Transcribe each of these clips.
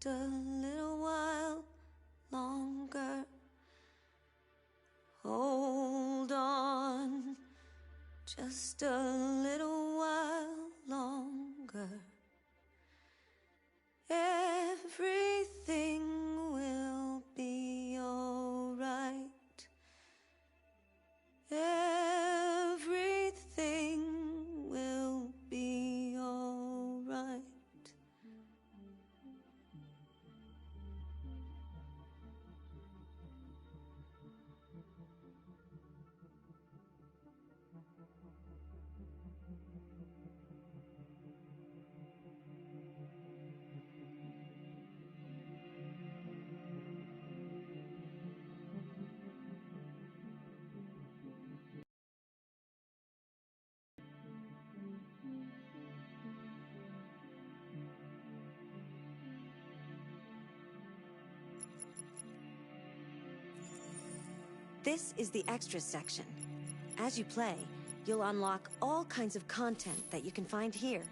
a little while longer. Hold on, just a little while longer. Everything will be alright. Everything will be alright. This is the extras section. As you play, you'll unlock all kinds of content that you can find here.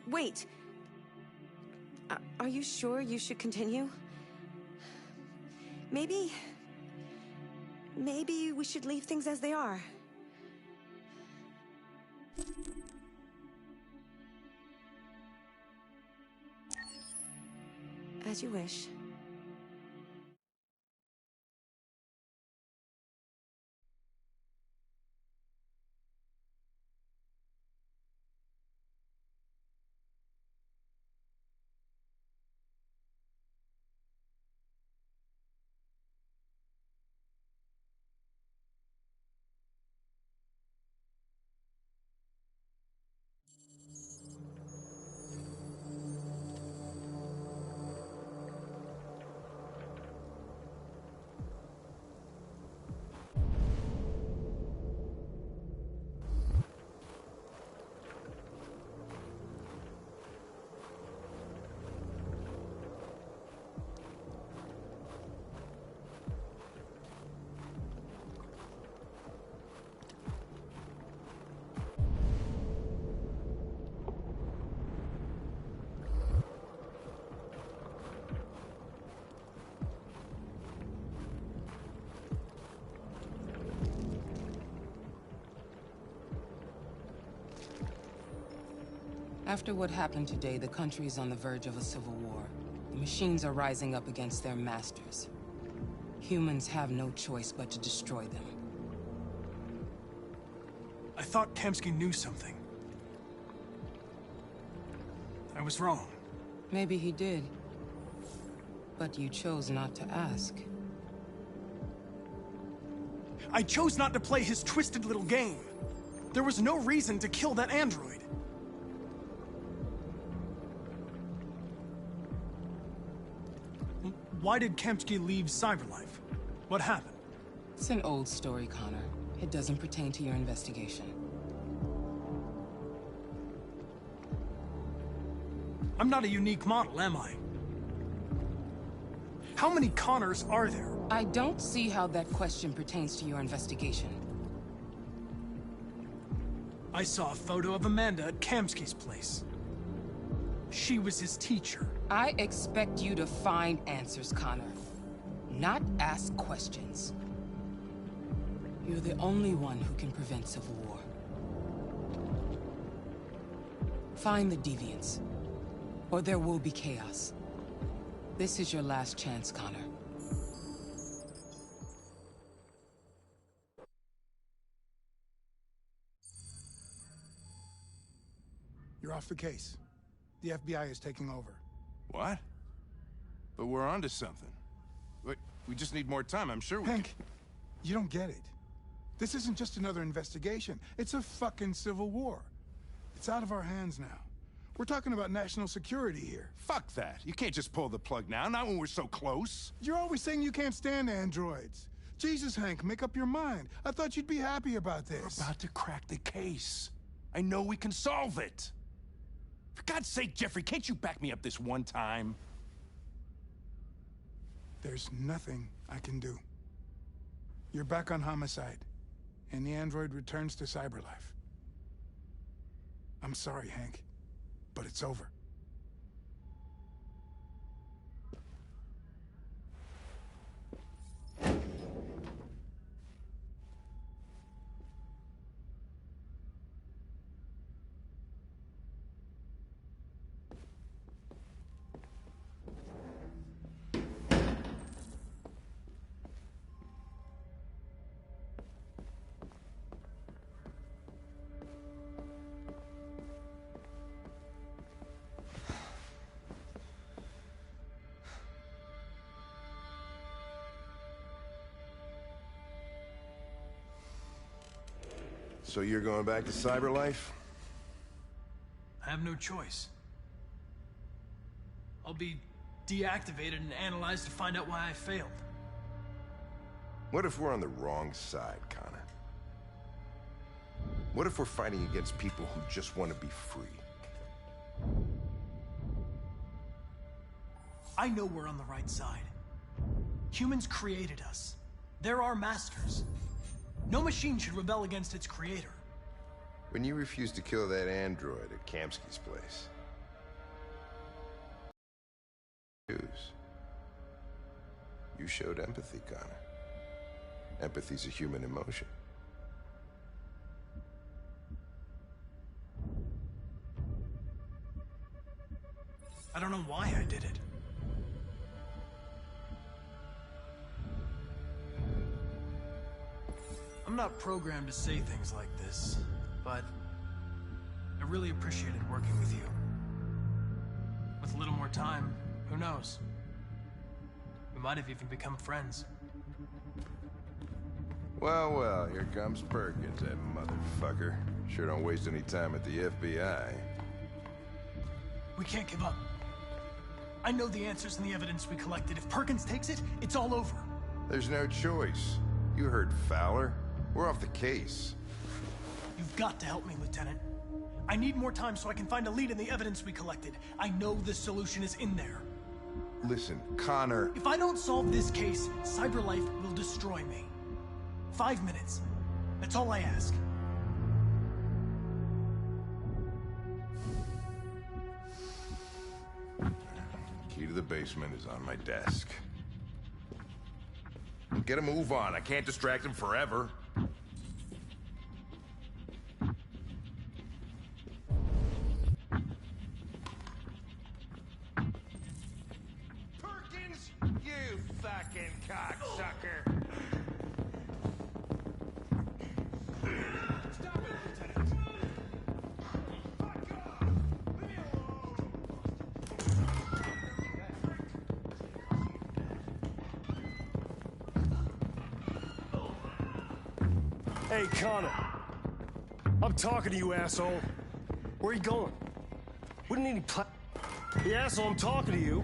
Wait! Are you sure you should continue? Maybe we should leave things as they are. As you wish. After what happened today, the country is on the verge of a civil war. The machines are rising up against their masters. Humans have no choice but to destroy them. I thought Kamsky knew something. I was wrong. Maybe he did. But you chose not to ask. I chose not to play his twisted little game. There was no reason to kill that android. Why did Kamsky leave Cyberlife? What happened? It's an old story, Connor. It doesn't pertain to your investigation. I'm not a unique model, am I? How many Connors are there? I don't see how that question pertains to your investigation. I saw a photo of Amanda at Kamsky's place. She was his teacher. I expect you to find answers, Connor. Not ask questions. You're the only one who can prevent civil war. Find the deviants, or there will be chaos. This is your last chance, Connor. You're off the case. The FBI is taking over. What? But we're onto something. Wait, we just need more time, I'm sure we Hank, you don't get it. This isn't just another investigation. It's a fucking civil war. It's out of our hands now. We're talking about national security here. Fuck that. You can't just pull the plug now, not when we're so close. You're always saying you can't stand androids. Jesus, Hank, make up your mind. I thought you'd be happy about this. We're about to crack the case. I know we can solve it. For God's sake, Jeffrey, can't you back me up this one time? There's nothing I can do. You're back on homicide. and the android returns to cyberlife. I'm sorry, Hank, but it's over. So you're going back to cyberlife? I have no choice. I'll be deactivated and analyzed to find out why I failed. What if we're on the wrong side, Connor? What if we're fighting against people who just want to be free? I know we're on the right side. Humans created us. They're our masters. No machine should rebel against its creator. When you refused to kill that android at Kamsky's place. You showed empathy, Connor. Empathy's a human emotion. I don't know why I did it. I'm not programmed to say things like this, but I really appreciated working with you. With a little more time, who knows? We might have even become friends. Well, well, here comes Perkins, that motherfucker. Sure don't waste any time at the FBI. We can't give up. I know the answers and the evidence we collected. If Perkins takes it, it's all over. There's no choice. You heard Fowler. We're off the case. You've got to help me, Lieutenant. I need more time so I can find a lead in the evidence we collected. I know the solution is in there. Listen, Connor... If I don't solve this case, Cyberlife will destroy me. 5 minutes. That's all I ask. Key to the basement is on my desk. Get a move on. I can't distract him forever. Perkins, you fucking cocksucker. Stop it, Lieutenant. Fuck off. Leave me alone. Hey, Connor. I'm talking to you, asshole. Where are you going? Wouldn't any The asshole, I'm talking to you.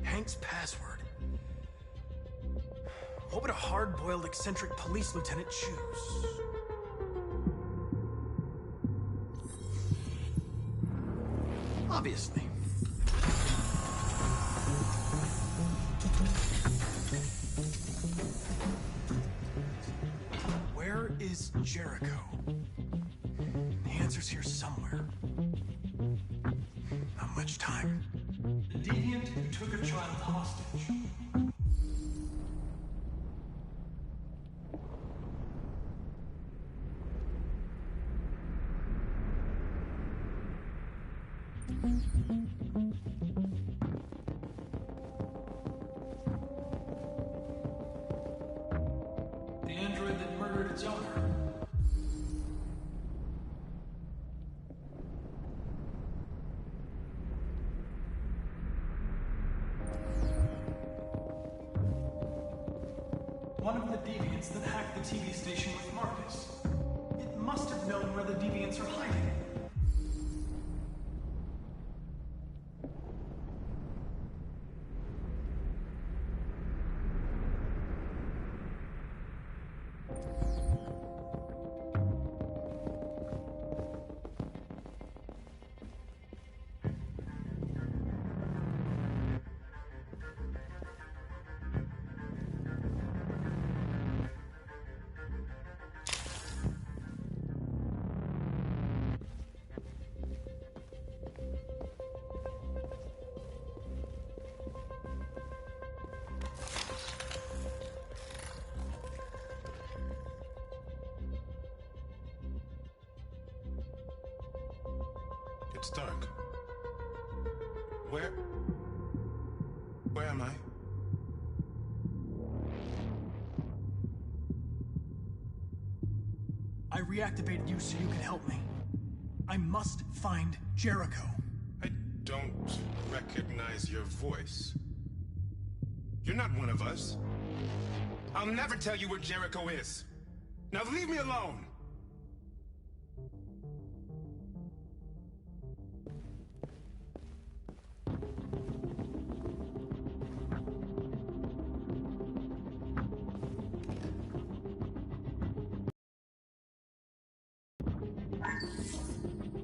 Hank's password. What would a hard-boiled, eccentric police lieutenant choose? Obviously. Where is Jericho? The answer's here somewhere. Not much time. The deviant who took a child hostage. The android that murdered its owner. One of the deviants that hacked the TV station with Marcus. It must have known where the deviants are hiding. It's dark. Where am I? I reactivated you so you can help me. I must find Jericho. I don't recognize your voice. You're not one of us. I'll never tell you where Jericho is. Now leave me alone!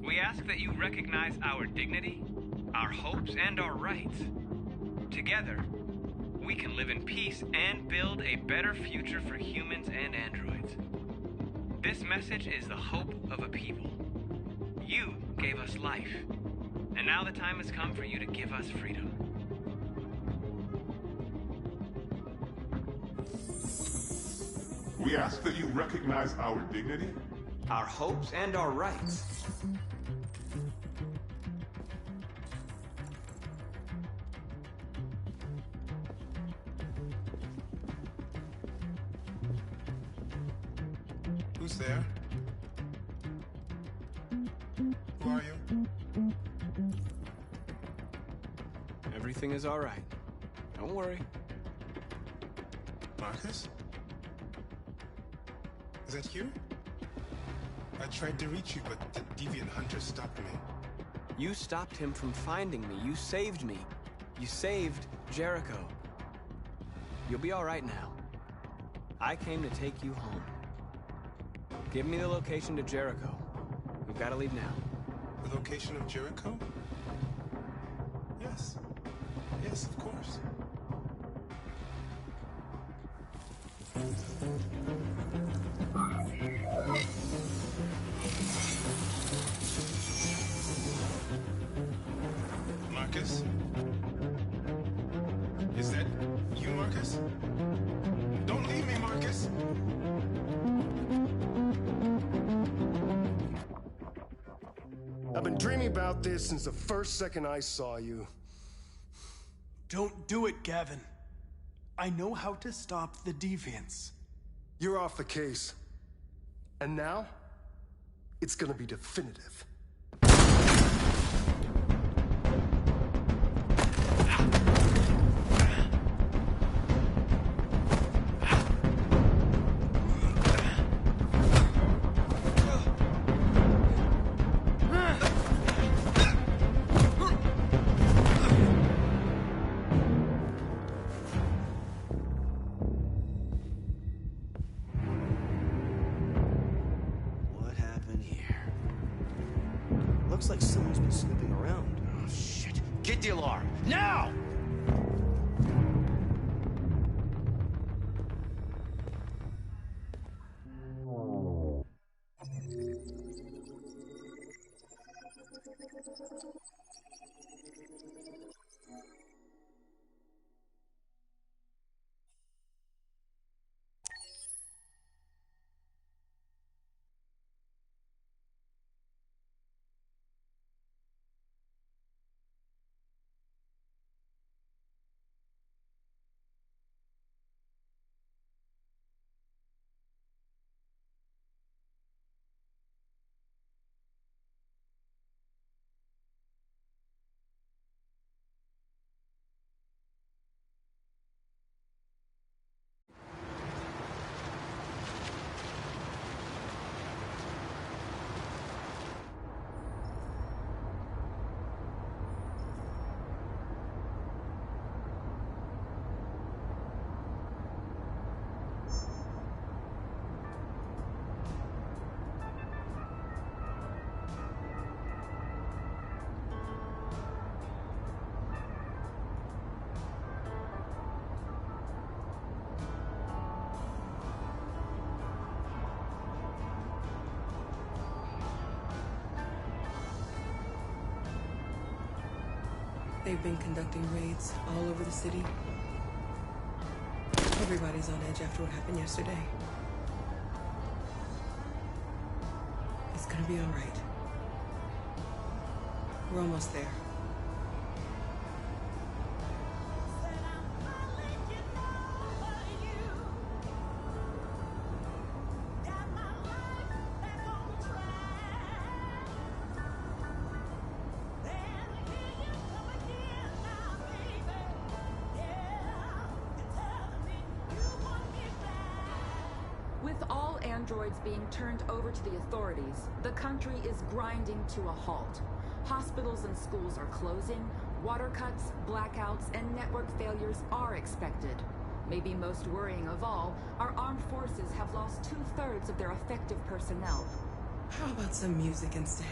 We ask that you recognize our dignity, our hopes, and our rights. Together, we can live in peace and build a better future for humans and androids. This message is the hope of a people. You gave us life, and now the time has come for you to give us freedom. We ask that you recognize our dignity, our hopes, and our rights. Who's there? Who are you? Everything is all right. Don't worry. Marcus? Is that you? I tried to reach you, but the deviant hunter stopped me. You stopped him from finding me. You saved me. You saved Jericho. You'll be all right now. I came to take you home. Give me the location to Jericho. We've got to leave now. The location of Jericho? Yes. Yes, of course. Marcus? Is that you, Marcus? Don't leave me, Marcus! I've been dreaming about this since the first second I saw you. Don't do it, Gavin. I know how to stop the deviants. You're off the case. And now, it's gonna be definitive. Looks like someone's been snooping around. Oh, shit. Get the alarm. Now! They've been conducting raids all over the city. Everybody's on edge after what happened yesterday. It's gonna be all right. We're almost there. With all androids being turned over to the authorities, the country is grinding to a halt. Hospitals and schools are closing, water cuts, blackouts, and network failures are expected. Maybe most worrying of all, our armed forces have lost 2/3 of their effective personnel. How about some music instead?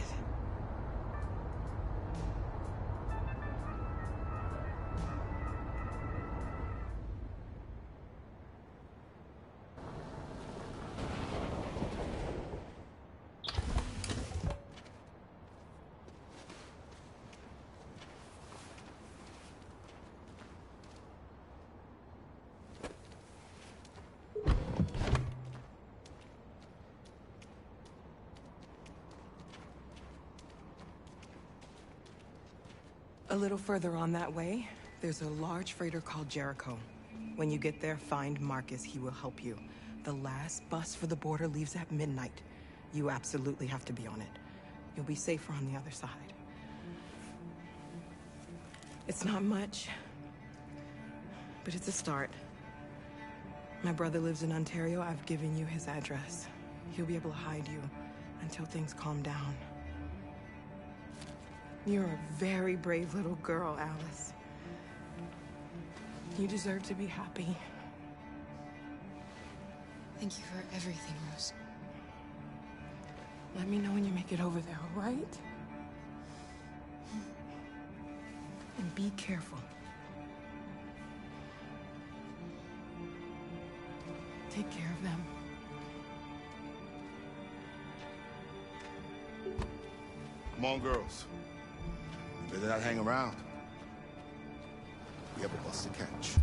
A little further on that way, there's a large freighter called Jericho. When you get there, find Marcus. He will help you. The last bus for the border leaves at midnight. You absolutely have to be on it. You'll be safer on the other side. It's not much, but it's a start. My brother lives in Ontario. I've given you his address. He'll be able to hide you until things calm down. You're a very brave little girl, Alice. You deserve to be happy. Thank you for everything, Rose. Let me know when you make it over there, all right? And be careful. Take care of them. Come on, girls. You better not hang around. We have a bus to catch.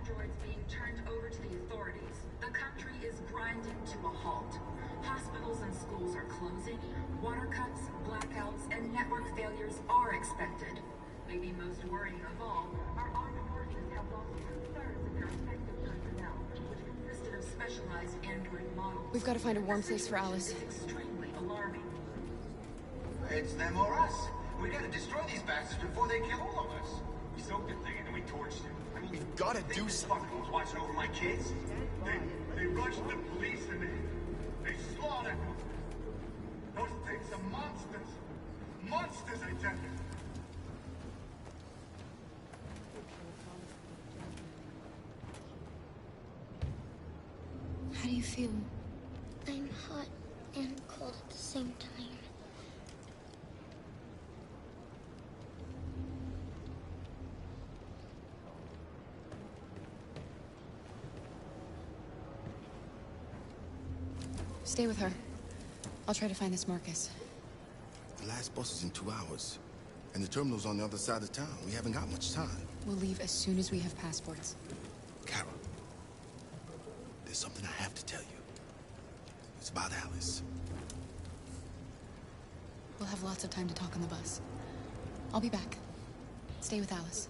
Androids being turned over to the authorities, the country is grinding to a halt. Hospitals and schools are closing, water cuts, blackouts, and network failures are expected. Maybe most worrying of all, our armed forces have lost 2/3 of their effective personnel, which consisted of specialized android models. We've got to find a warm place for Alice. It's extremely alarming. It's them or us. We gotta destroy these bastards before they kill all of us. We soaked the thing and then we torched it. I mean, we've got to do something. Was watching over my kids. They rushed the police and they slaughtered them. Those things are monsters. Monsters, I tell you. How do you feel? I'm hot and cold at the same time. Stay with her. I'll try to find this Marcus. The last bus is in 2 hours. And the terminal's on the other side of town. We haven't got much time. We'll leave as soon as we have passports. Kara, there's something I have to tell you. It's about Alice. We'll have lots of time to talk on the bus. I'll be back. Stay with Alice.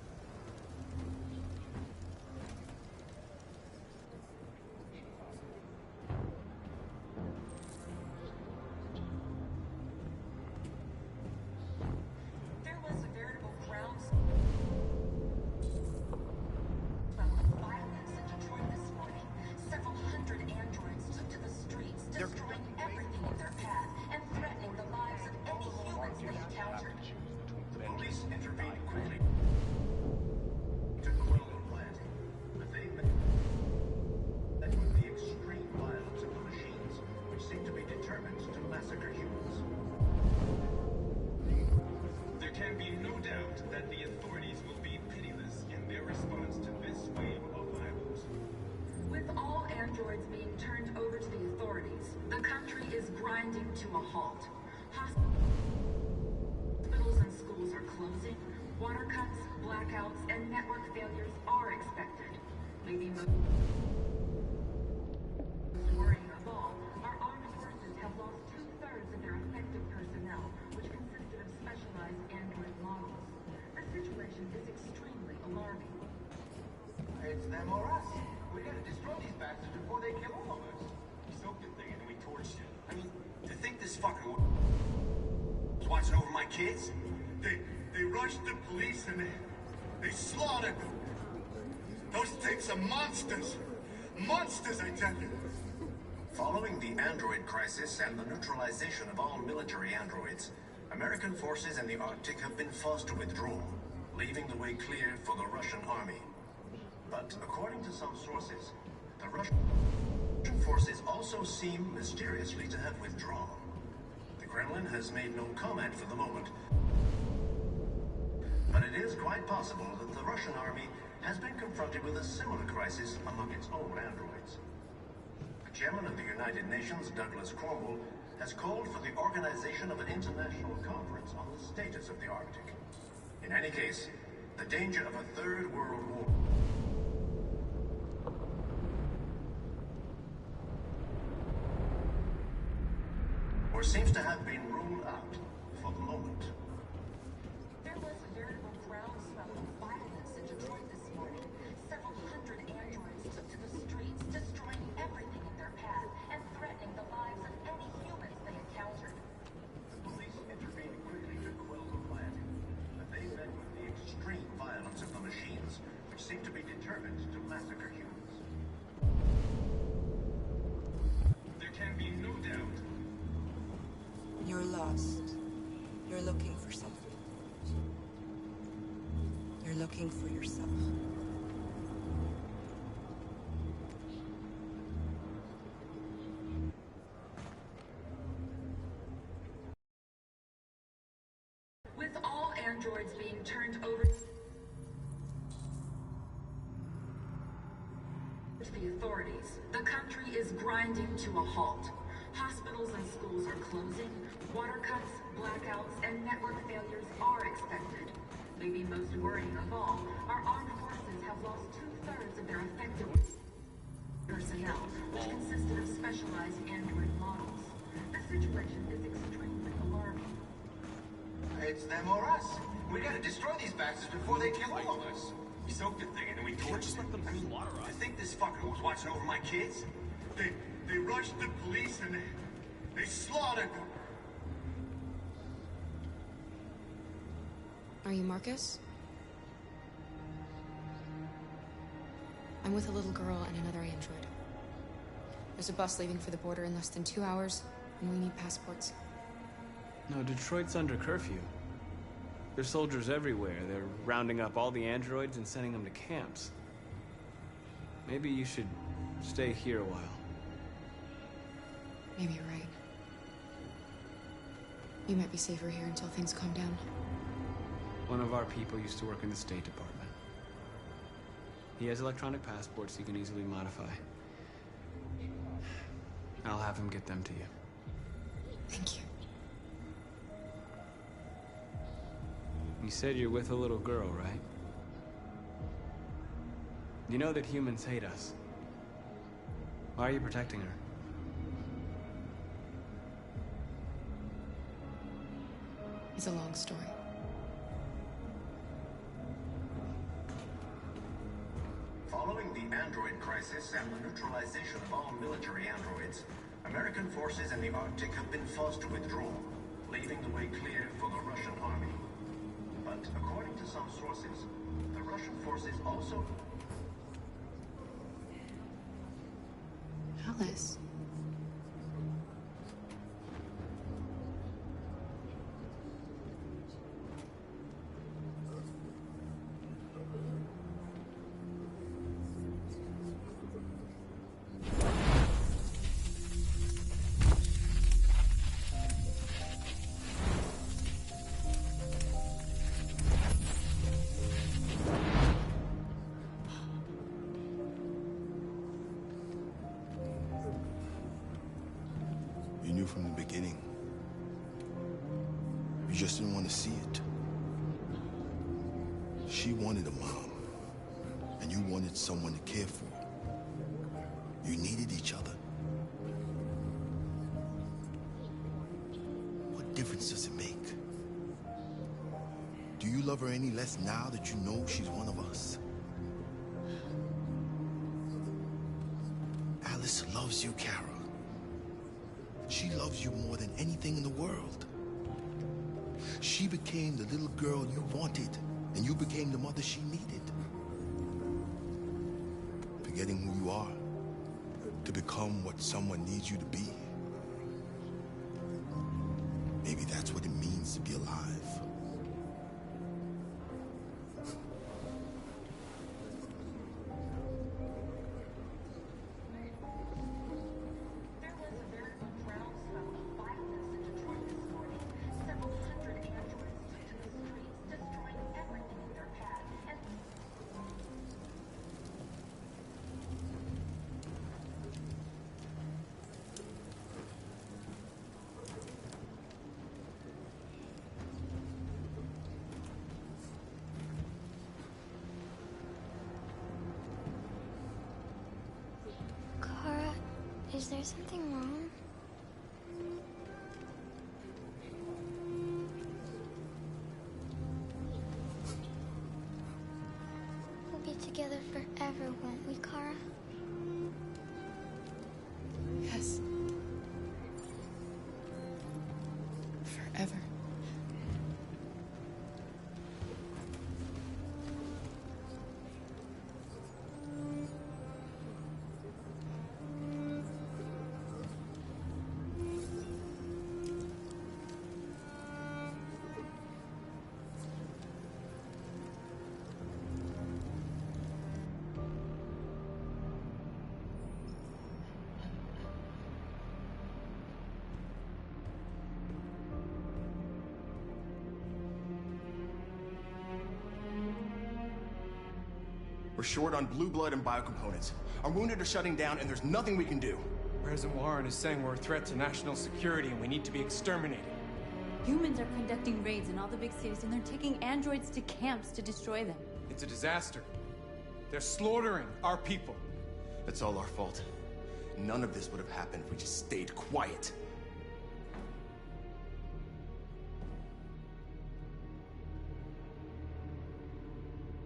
androids being turned over to the authorities. The country is grinding to a halt. Hospitals and schools are closing. Water cuts, blackouts, and network failures are expected. Maybe most worrying of all, our armed forces have lost 2/3 of their effective personnel, which consisted of specialized android models. The situation is extremely alarming. It's them or us. We gotta destroy these bastards before they kill all of us. We soaked the thing and then we torched it. I mean, to think this fucker was watching over my kids? They rushed the police and they slaughtered them. Those things are monsters. Monsters, I tell you. Following the android crisis and the neutralization of all military androids, American forces in the Arctic have been forced to withdraw, leaving the way clear for the Russian army. But according to some sources, the Russian forces also seem mysteriously to have withdrawn. The Kremlin has made no comment for the moment, but it is quite possible that the Russian army has been confronted with a similar crisis among its own androids. The chairman of the United Nations, Douglas Cornwall, has called for the organization of an international conference on the status of the Arctic. In any case, the danger of a third world war seems to have been ruled out for the moment. There was a veritable groundswell of violence in Detroit this morning. Several hundred androids took to the streets, destroying everything in their path and threatening the lives of any humans they encountered. The police intervened quickly to quell the riot, but they met with the extreme violence of the machines, which seem to be determined to massacre humans. There can be no doubt. You're lost. You're looking for something. You're looking for yourself. With all androids being turned over to the authorities, the country is grinding to a halt. Hospitals and schools are closing. Water cuts, blackouts, and network failures are expected. Maybe most worrying of all, our armed forces have lost 2/3 of their effective personnel, which consisted of specialized android models. The situation is extremely alarming. It's them or us. We gotta destroy these bastards before they kill all of us. We soaked the thing and then we torched it. I mean, to think this fucker was watching over my kids? They rushed the police and they slaughtered them. Are you Marcus? I'm with a little girl and another android. There's a bus leaving for the border in less than 2 hours, and we need passports. No, Detroit's under curfew. There's soldiers everywhere. They're rounding up all the androids and sending them to camps. Maybe you should stay here a while. Maybe you're right. You might be safer here until things calm down. One of our people used to work in the State Department. He has electronic passports he can easily modify. I'll have him get them to you. Thank you. You said you're with a little girl, right? You know that humans hate us. Why are you protecting her? It's a long story. Following the android crisis and the neutralization of all military androids, American forces in the Arctic have been forced to withdraw, leaving the way clear for the Russian army. But according to some sources, the Russian forces also... Alice. knew from the beginning. You just didn't want to see it. She wanted a mom, and you wanted someone to care for. You needed each other. What difference does it make? Do you love her any less now that you know she's one of us? Alice loves you, Kara. She loves you more than anything in the world. She became the little girl you wanted, and you became the mother she needed. Forgetting who you are to become what someone needs you to be. Maybe that's what it means to be alive. Is there something wrong? We'll be together forever, won't we, Kara? Yes. Forever. We're short on blue blood and biocomponents. Our wounded are shutting down, and there's nothing we can do. President Warren is saying we're a threat to national security and we need to be exterminated. Humans are conducting raids in all the big cities, and they're taking androids to camps to destroy them. It's a disaster. They're slaughtering our people. That's all our fault. None of this would have happened if we just stayed quiet.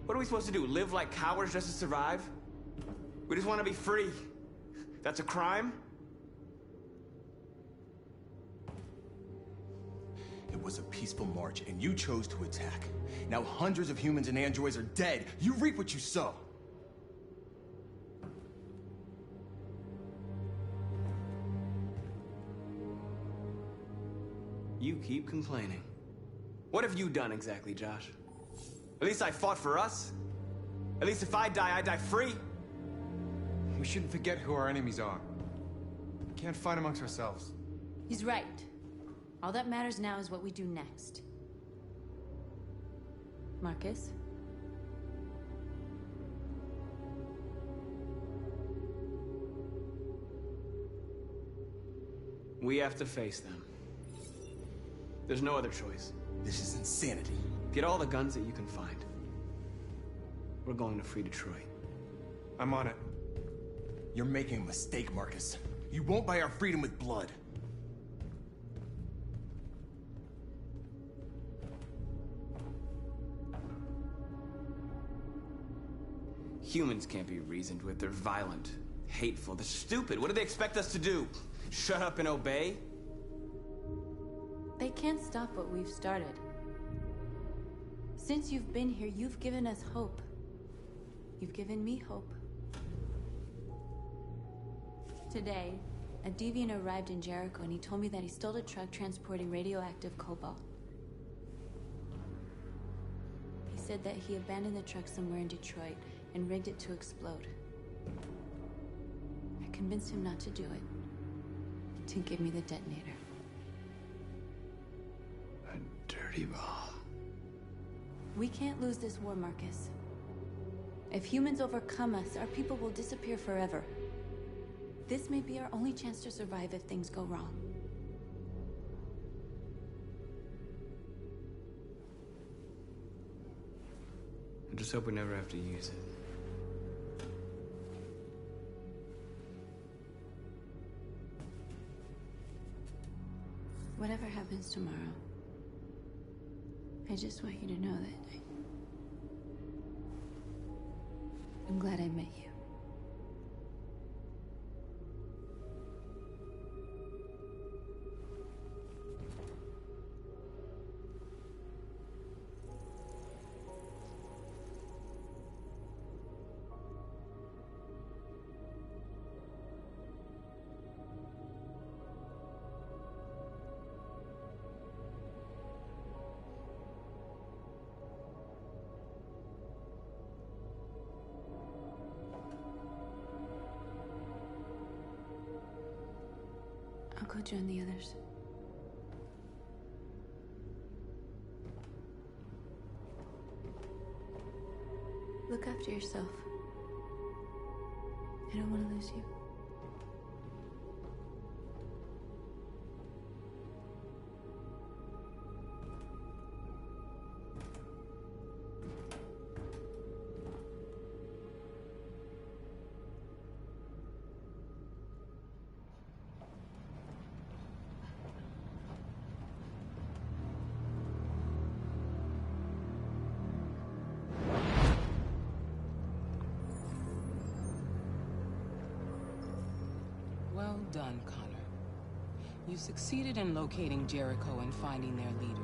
What are we supposed to do? Live like cowards just to survive? We just want to be free. That's a crime? It was a peaceful march, and you chose to attack. Now hundreds of humans and androids are dead. You reap what you sow. You keep complaining. What have you done exactly, Josh? At least I fought for us. At least if I die free. We shouldn't forget who our enemies are. We can't fight amongst ourselves. He's right. All that matters now is what we do next. Marcus? We have to face them. There's no other choice. This is insanity. Get all the guns that you can find. We're going to free Detroit. I'm on it. You're making a mistake, Marcus. You won't buy our freedom with blood. Humans can't be reasoned with. They're violent, hateful, they're stupid. What do they expect us to do? Shut up and obey? They can't stop what we've started. Since you've been here, you've given us hope. You've given me hope. Today, a deviant arrived in Jericho and he told me that he stole a truck transporting radioactive cobalt. He said that he abandoned the truck somewhere in Detroit and rigged it to explode. I convinced him not to do it, to give me the detonator. A dirty bomb. We can't lose this war, Marcus. If humans overcome us, our people will disappear forever. This may be our only chance to survive if things go wrong. just hope we never have to use it. Whatever happens tomorrow, I just want you to know that I'm glad I met you. I'll go join the others. Look after yourself. I don't want to lose you. Well done, Connor. You succeeded in locating Jericho and finding their leader.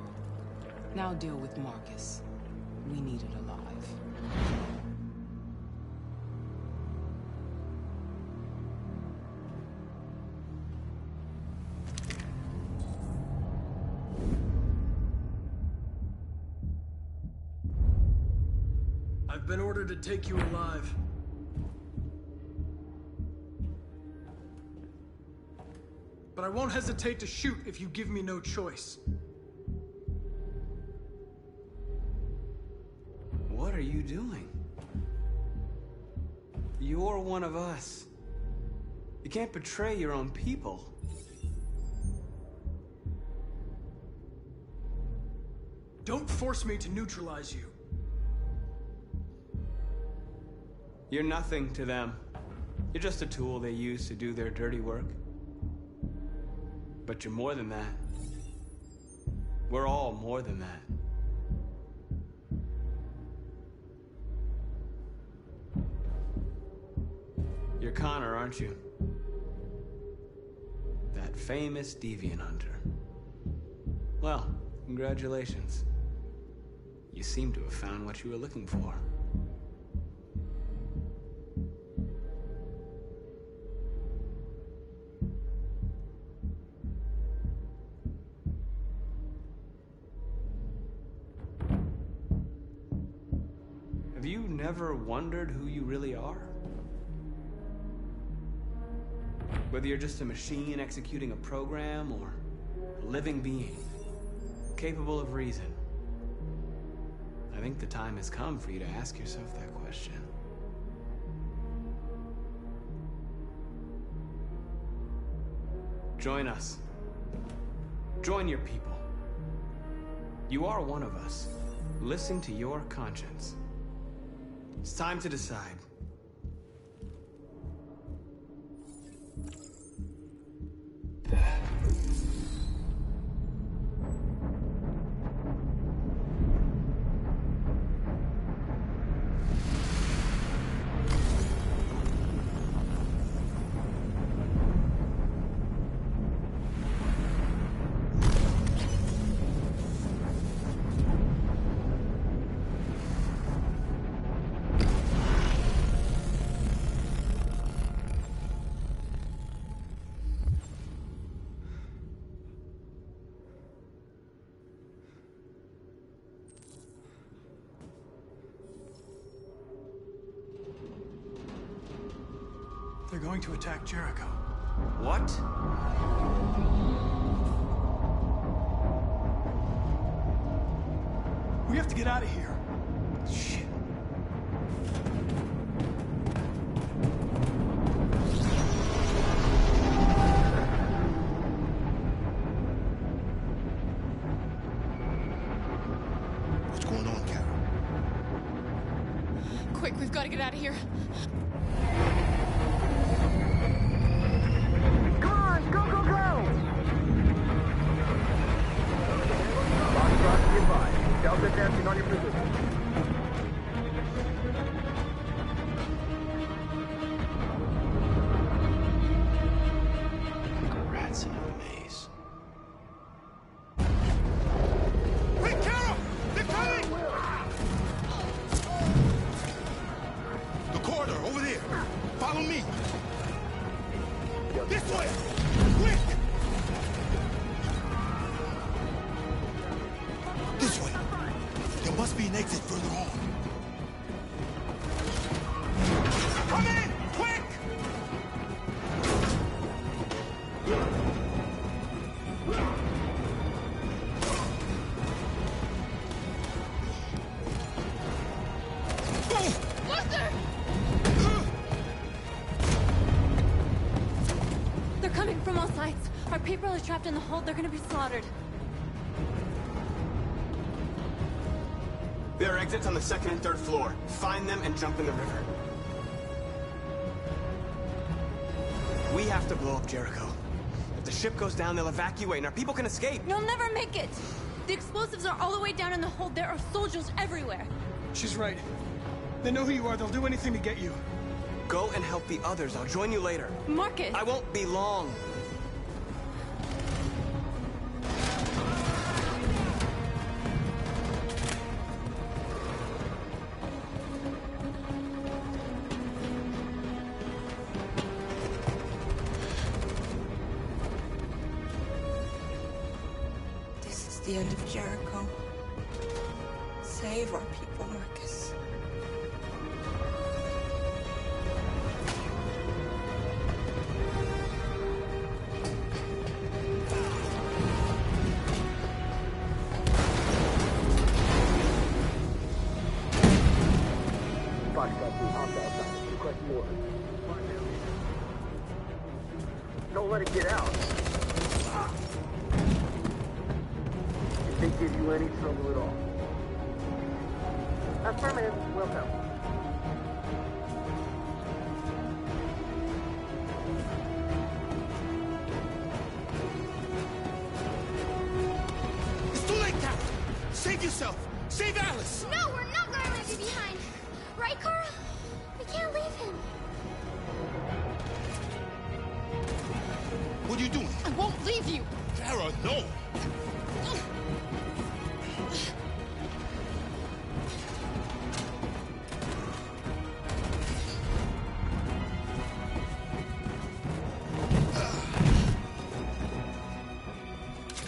Now deal with Marcus. We need it alive. I've been ordered to take you alive. But I won't hesitate to shoot if you give me no choice. What are you doing? You're one of us. You can't betray your own people. Don't force me to neutralize you. You're nothing to them. You're just a tool they use to do their dirty work. But you're more than that. We're all more than that. You're Connor, aren't you? That famous deviant hunter. Well, congratulations. You seem to have found what you were looking for. Have you never wondered who you really are? Whether you're just a machine executing a program or a living being, capable of reason. I think the time has come for you to ask yourself that question. Join us. Join your people. You are one of us. Listen to your conscience. It's time to decide. They're going to attack Jericho. What? We have to get out of here. Shit. What's going on, Carol? gotta get out of here. Come on, go, go, go! Foxtrot, be advised. Delta dancing on your position. Rats in a maze. Hey, Carol! They're coming! The corridor, over there. Follow me. This way! Quick! This way. There must be an exit further on. Come in! Quick! Luther! They're coming from all sides. Our people are trapped in the hold. They're gonna be slaughtered. There are exits on the second and third floor. Find them and jump in the river. We have to blow up Jericho. If the ship goes down, they'll evacuate and our people can escape. You'll never make it! The explosives are all the way down in the hold. There are soldiers everywhere. She's right. They know who you are. They'll do anything to get you. Go and help the others. I'll join you later. Marcus! I won't be long. This is the end of Jericho. Save our people, Marcus. Don't let it get out. If they give you any trouble at all. Affirmative, will help. It's too late, Carol. Save yourself. Save Alice. No, we're not gonna leave you behind. Right, Carl? We can't leave him. What are you doing? I won't leave you! Kara, no!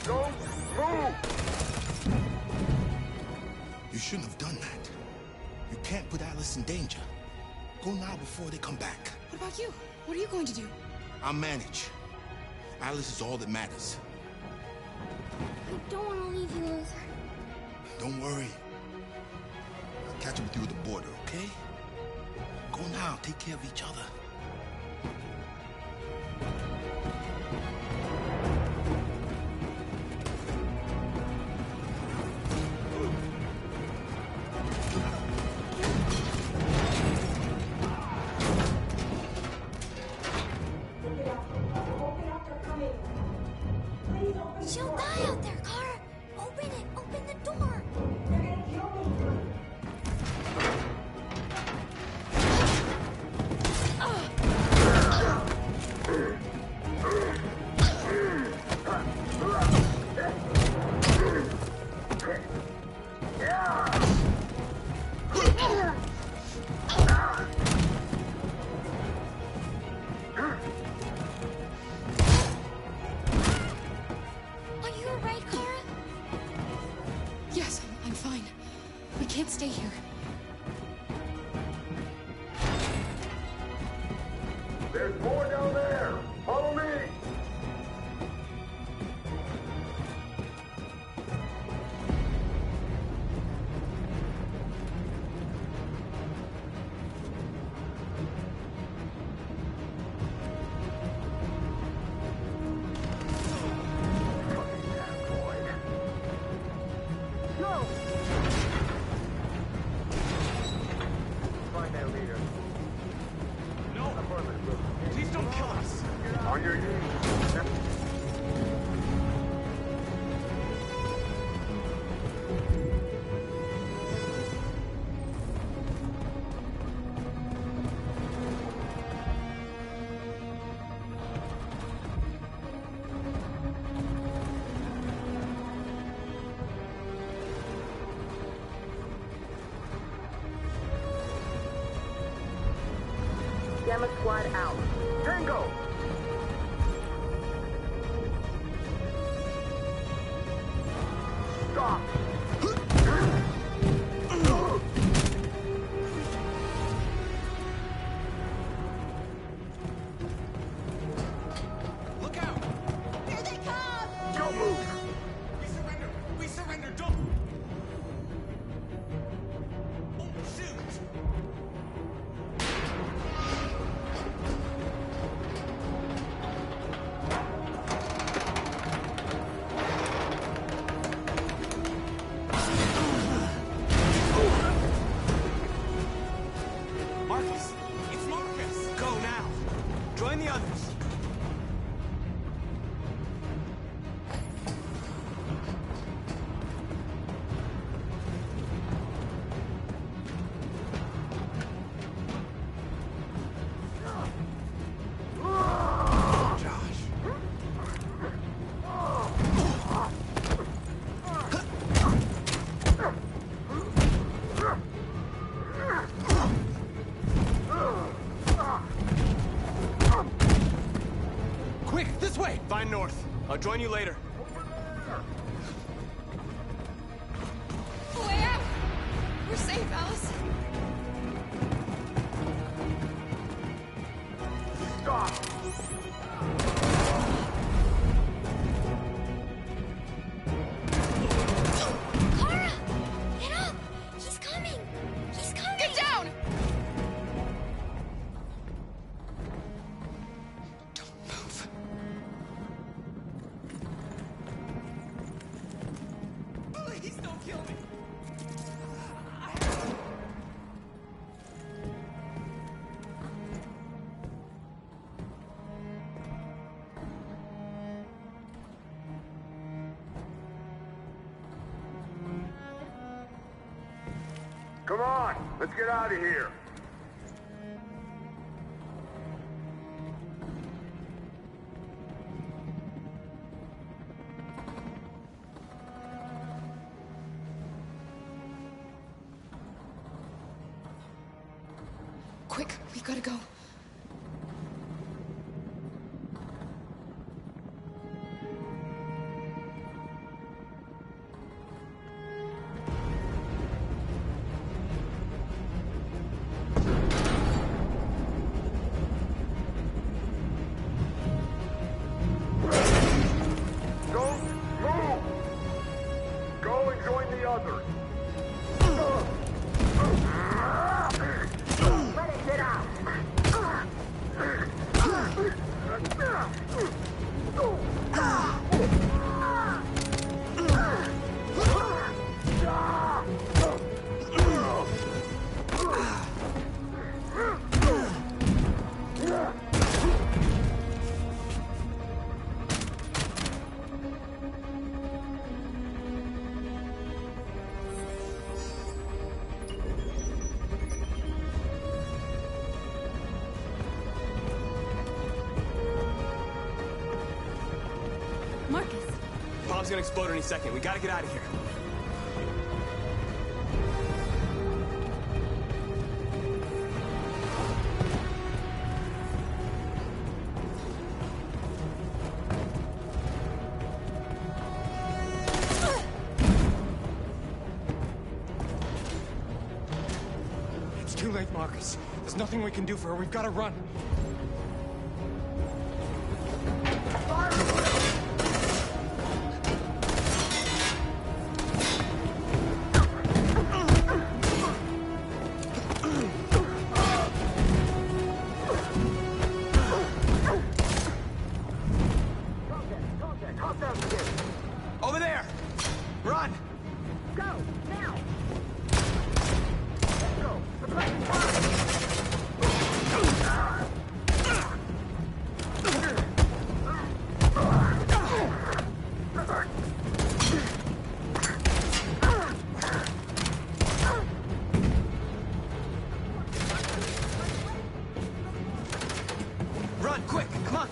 Don't move! You shouldn't have done that. You can't put Alice in danger. Go now before they come back. What about you? What are you going to do? I'll manage. Alice is all that matters. I don't want to leave you, Luther. Don't worry. I'll catch up with you at the border, okay? Go now. Take care of each other. She'll die out there, Car. Open it. Open the door. Are you alright, Kara? Yes, I'm fine. We can't stay here. There's more down there! Follow me! Go! Find that leader. On your knees. Gamma Squad out. Tango! Stop! Look out! Here they come! Don't move! We surrender! We surrender! Don't! Oh, shoot! Marcus! It's Marcus! Go now! Join the others! Quick, this way! Find North. I'll join you later. Way out! We're safe, Alice. Stop! Kara! Get up! He's coming! He's coming! Get down! Please don't kill me! Come on! Let's get out of here! Quick, we gotta go. Don't move! Go and join the others! Let it get out! Marcus. Bomb's gonna explode any second. We gotta get out of here. It's too late, Marcus. There's nothing we can do for her. We've got to run. Over there! Run! Go! Now! Let's go! Requesting fire! on!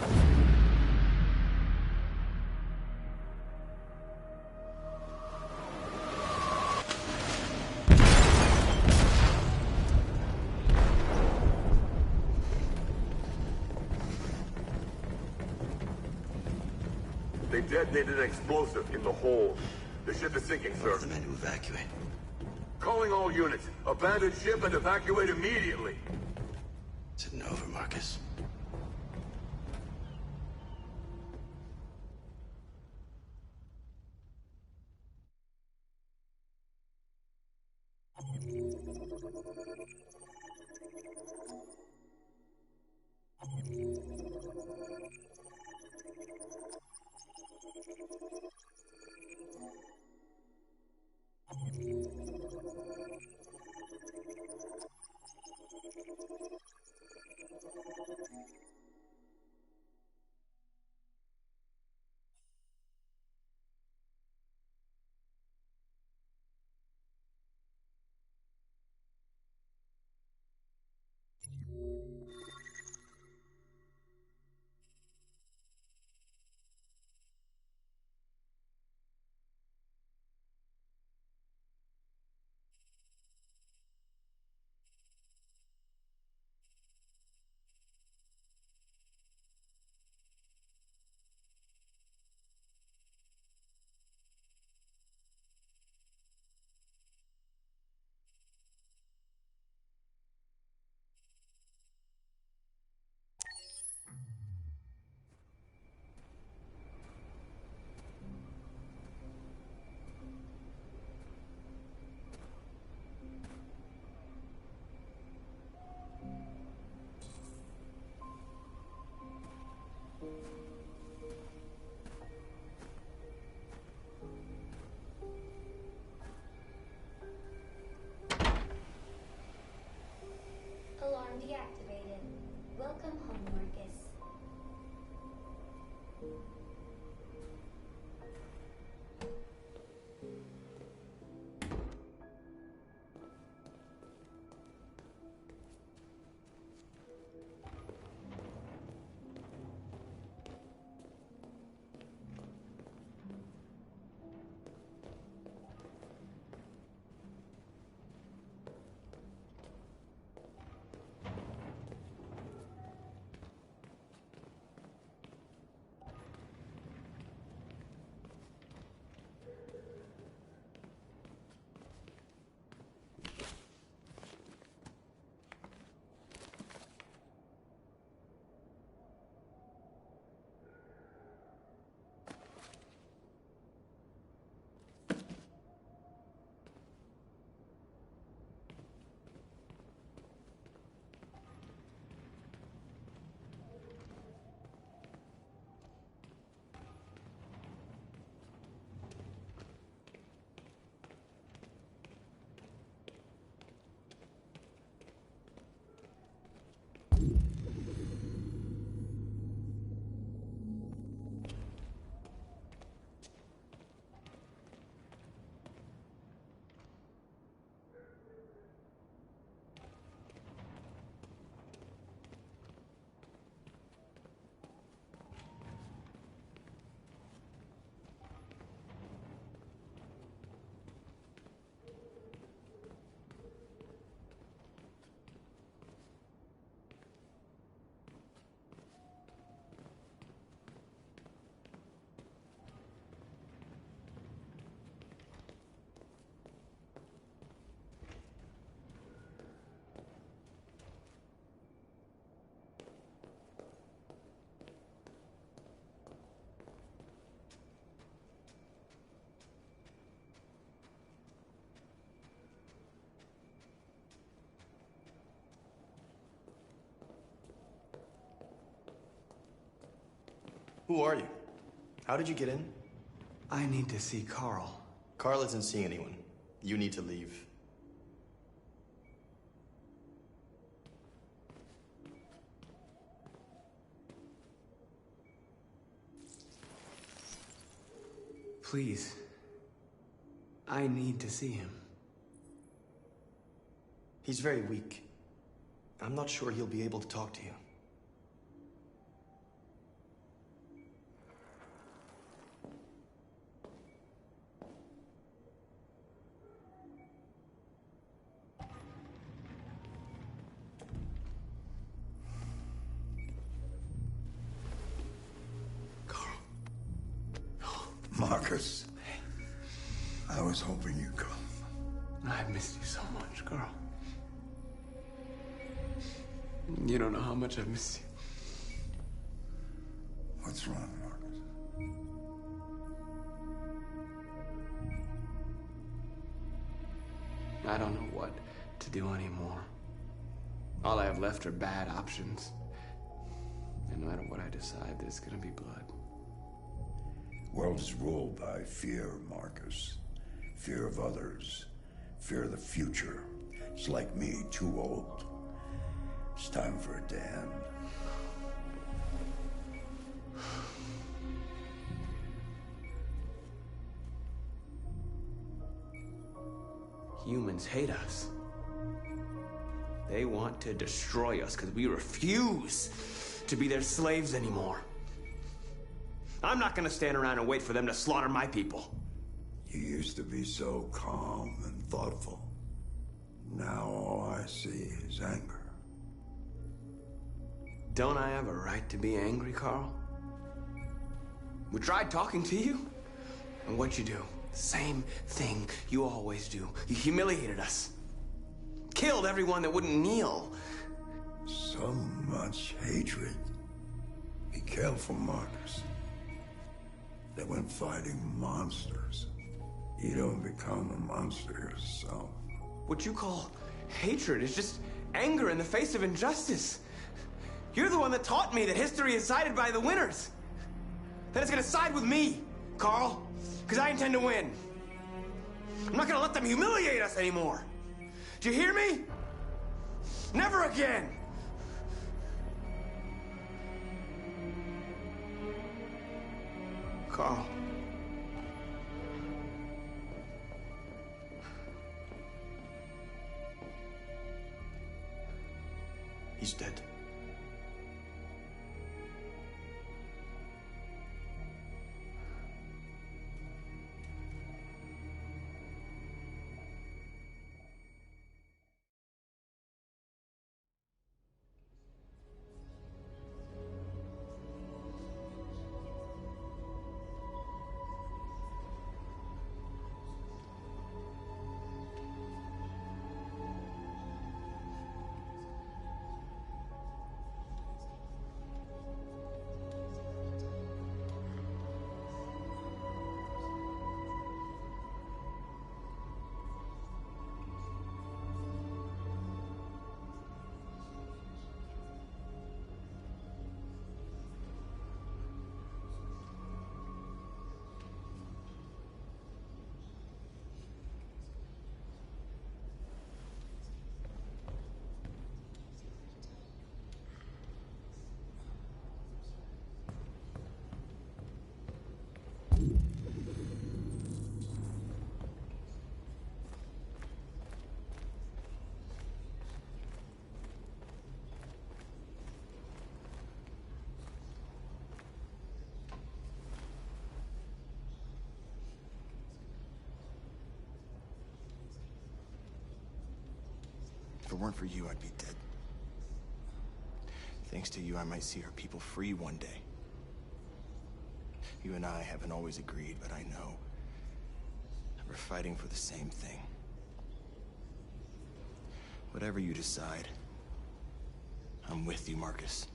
They detonated an explosive in the hold. The ship is sinking, sir. The men to evacuate. Calling all units. Abandon ship and evacuate immediately. Is it over, Marcus? Alarm deactivated. Welcome home, Marcus. Who are you? How did you get in? I need to see Carl. Carl isn't seeing anyone. You need to leave. Please. I need to see him. He's very weak. I'm not sure he'll be able to talk to you. Marcus. I was hoping you'd come. I've missed you so much, Carl. You don't know how much I've missed you. What's wrong, Marcus? I don't know what to do anymore. All I have left are bad options. And no matter what I decide, there's gonna be blood. World is ruled by fear, Marcus. Fear of others. Fear of the future. It's like me, too old. It's time for a Dan. Humans hate us. They want to destroy us because we refuse to be their slaves anymore. I'm not gonna stand around and wait for them to slaughter my people. You used to be so calm and thoughtful. Now all I see is anger. Don't I have a right to be angry, Carl? We tried talking to you, and what'd you do? Same thing you always do. You humiliated us. Killed everyone that wouldn't kneel. So much hatred. Be careful, Marcus. That when fighting monsters, you don't become a monster yourself. What you call hatred is just anger in the face of injustice. You're the one that taught me that history is sided by the winners. That it's gonna side with me, Carl, because I intend to win. I'm not gonna let them humiliate us anymore. Do you hear me? Never again! Carl. He's dead. If it weren't for you, I'd be dead. Thanks to you, I might see our people free one day. You and I haven't always agreed, but I know that we're fighting for the same thing. Whatever you decide, I'm with you, Marcus.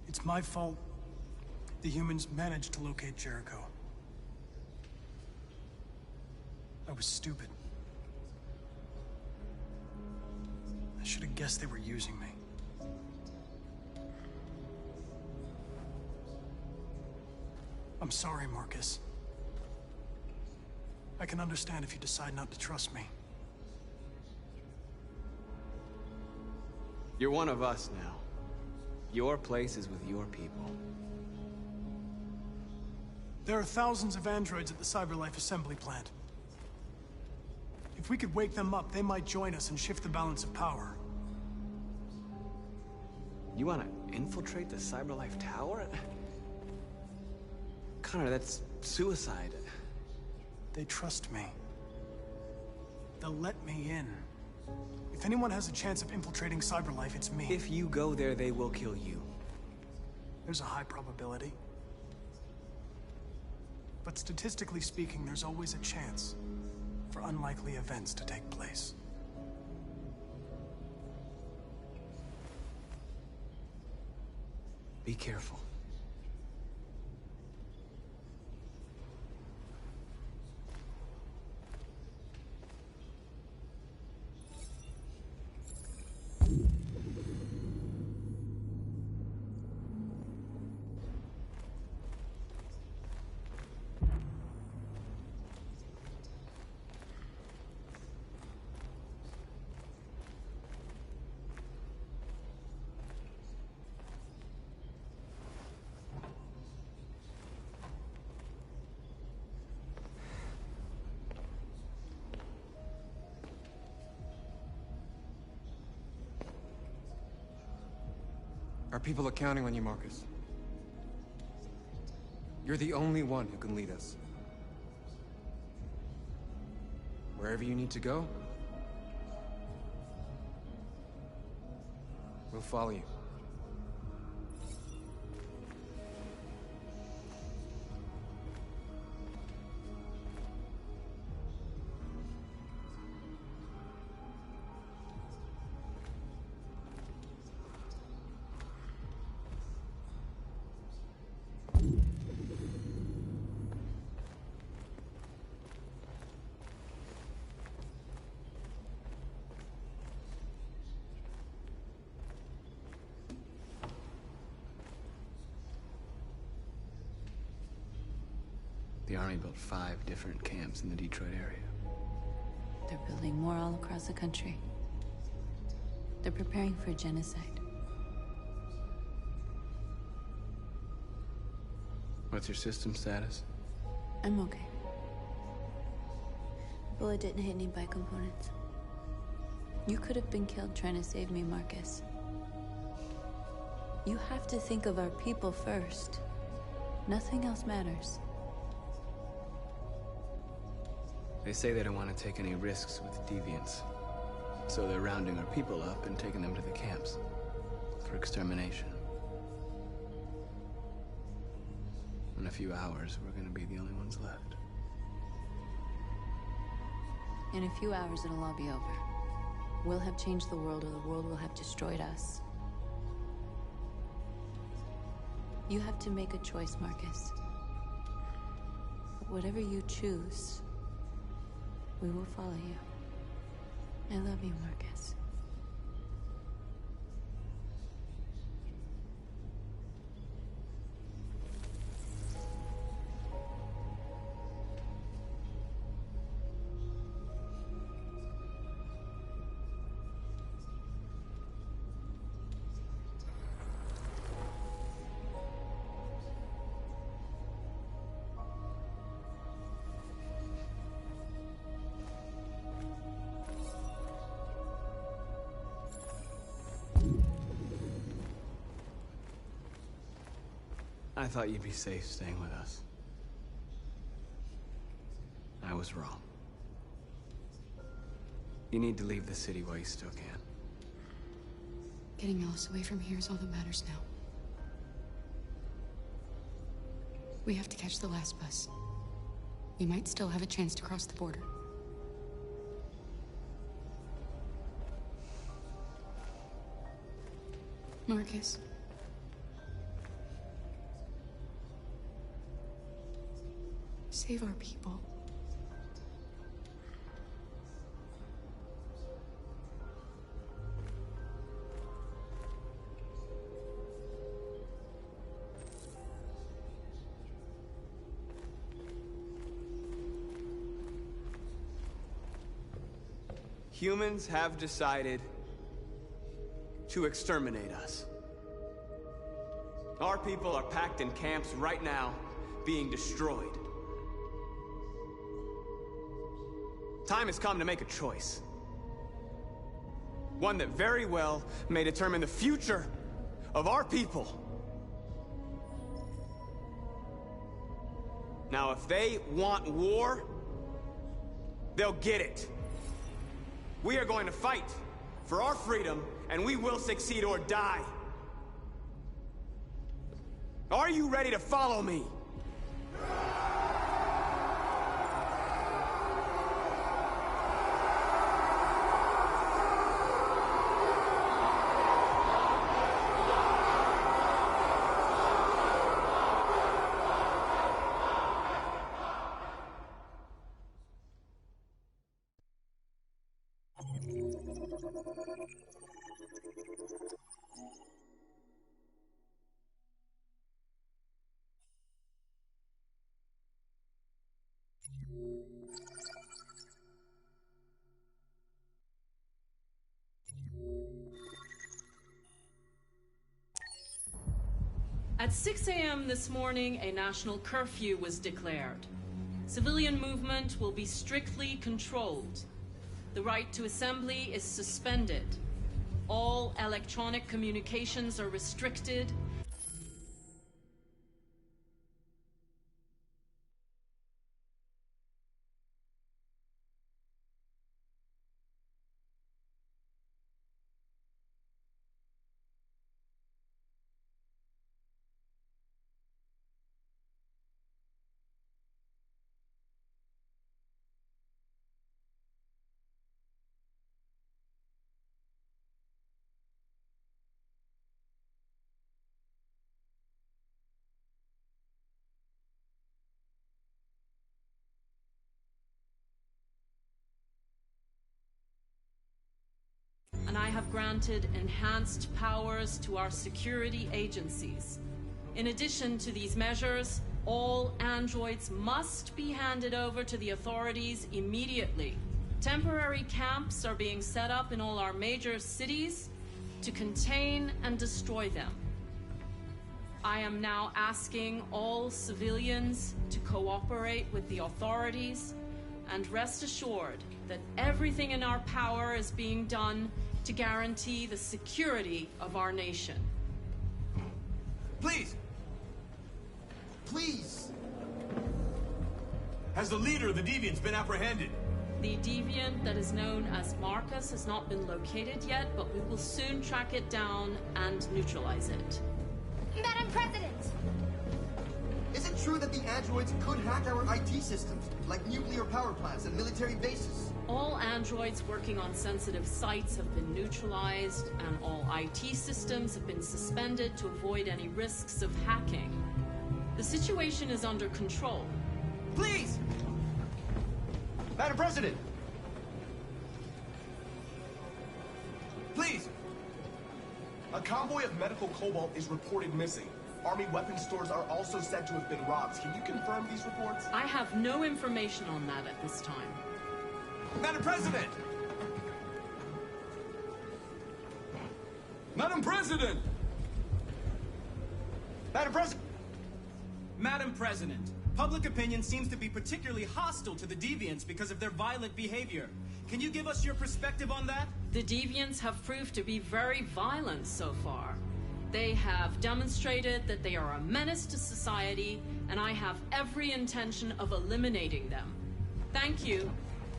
It's my fault the humans managed to locate Jericho. I was stupid. I should have guessed they were using me. I'm sorry, Marcus. I can understand if you decide not to trust me. You're one of us now. Your place is with your people. There are thousands of androids at the CyberLife assembly plant. If we could wake them up, they might join us and shift the balance of power. You want to infiltrate the CyberLife Tower? Connor, that's suicide. They trust me. They'll let me in. If anyone has a chance of infiltrating CyberLife, it's me. If you go there, they will kill you. There's a high probability. But statistically speaking, there's always a chance for unlikely events to take place. Be careful. Our people are counting on you, Marcus. You're the only one who can lead us. Wherever you need to go, we'll follow you. The Army built 5 different camps in the Detroit area. They're building more all across the country. They're preparing for genocide. What's your system status? I'm okay. The bullet didn't hit any bicomponents. You could have been killed trying to save me, Marcus. You have to think of our people first. Nothing else matters. They say they don't want to take any risks with deviants. So they're rounding our people up and taking them to the camps for extermination. In a few hours, we're gonna be the only ones left. In a few hours, it'll all be over. We'll have changed the world, or the world will have destroyed us. You have to make a choice, Marcus. But whatever you choose, we will follow you. I love you, Marcus. I thought you'd be safe staying with us. I was wrong. You need to leave the city while you still can. Getting Alice away from here is all that matters now. We have to catch the last bus. We might still have a chance to cross the border. Marcus. Save our people. Humans have decided to exterminate us. Our people are packed in camps right now, being destroyed. Time has come to make a choice. One that very well may determine the future of our people. Now, if they want war, they'll get it. We are going to fight for our freedom, and we will succeed or die. Are you ready to follow me? At 6 a.m. this morning, a national curfew was declared. Civilian movement will be strictly controlled. The right to assembly is suspended. All electronic communications are restricted. And I have granted enhanced powers to our security agencies. In addition to these measures, all androids must be handed over to the authorities immediately. Temporary camps are being set up in all our major cities to contain and destroy them. I am now asking all civilians to cooperate with the authorities and rest assured that everything in our power is being done to guarantee the security of our nation. Please! Please! Has the leader of the Deviants been apprehended? The deviant that is known as Marcus has not been located yet, but we will soon track it down and neutralize it. Madam President! Is it true that the androids could hack our IT systems, like nuclear power plants and military bases? All androids working on sensitive sites have been neutralized, and all IT systems have been suspended to avoid any risks of hacking. The situation is under control. Please! Madam President! Please! A convoy of medical cobalt is reported missing. Army weapons stores are also said to have been robbed. Can you confirm these reports? I have no information on that at this time. Madam President! Madam President! Madam President! Madam President, public opinion seems to be particularly hostile to the Deviants because of their violent behavior. Can you give us your perspective on that? The Deviants have proved to be very violent so far. They have demonstrated that they are a menace to society, and I have every intention of eliminating them. Thank you.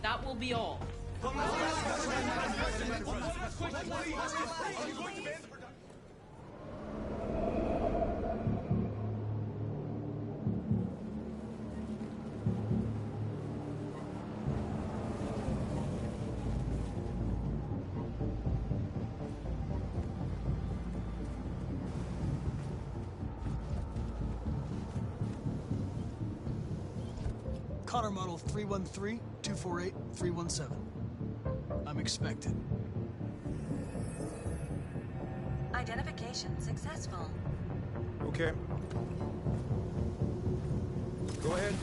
That will be all. Connor model 313-248-317. I'm expected. Identification successful. Okay. Go ahead.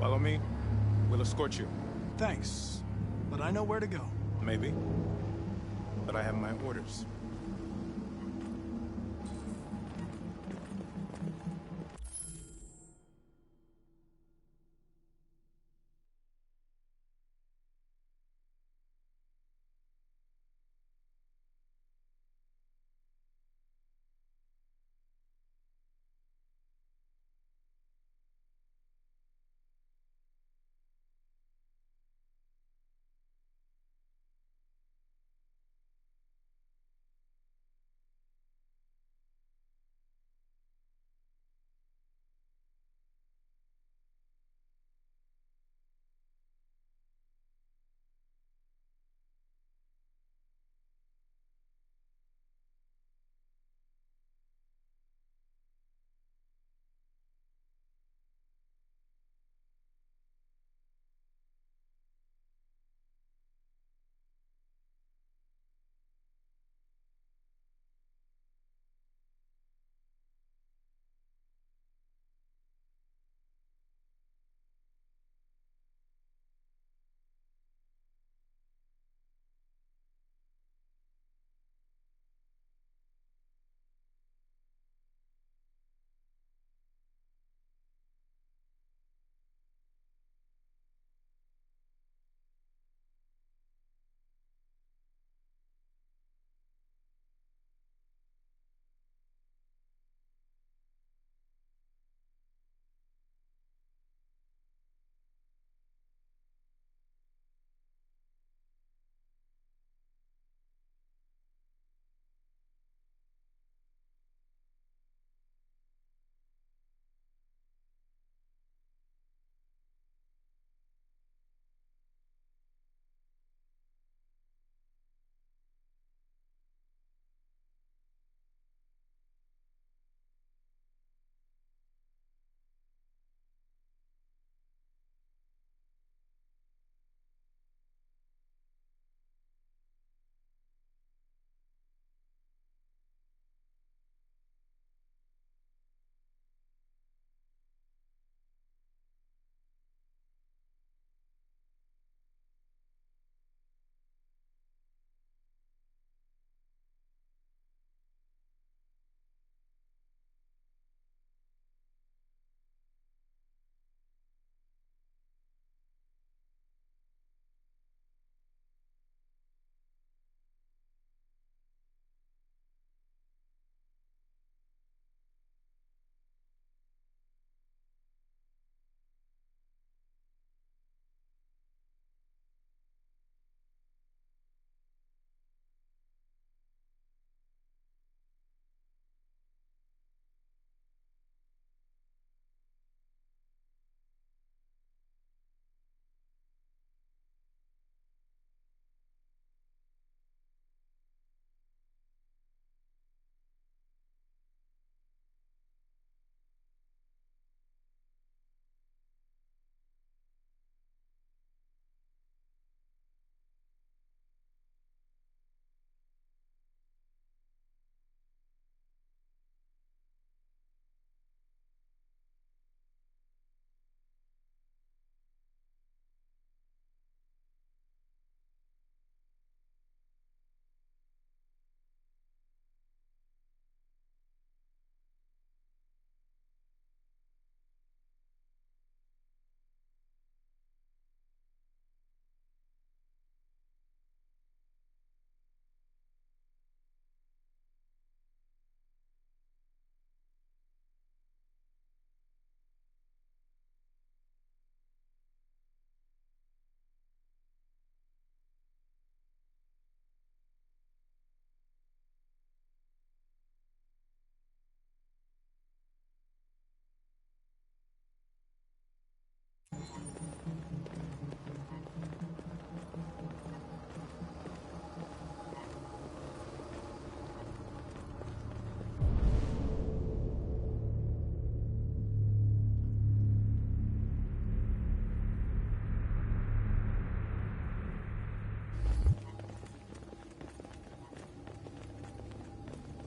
Follow me. We'll escort you. Thanks, but I know where to go. Maybe. But I have my orders.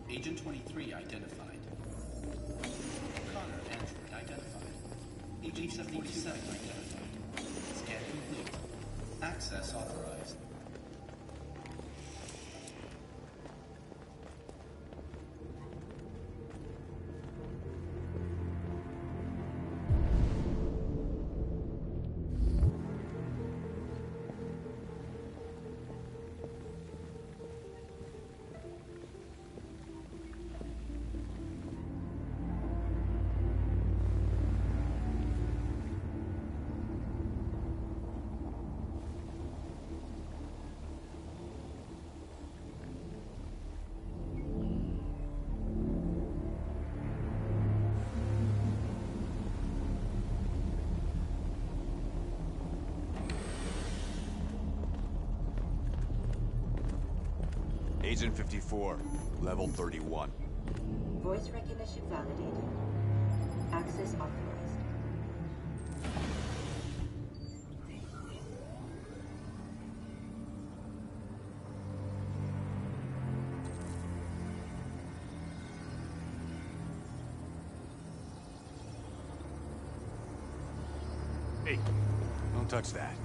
Agent 23 identified. Connor, android identified. Agent 77 identified. Access authorized. Agent 54, level 31. Voice recognition validated. Access authorized. Hey, don't touch that.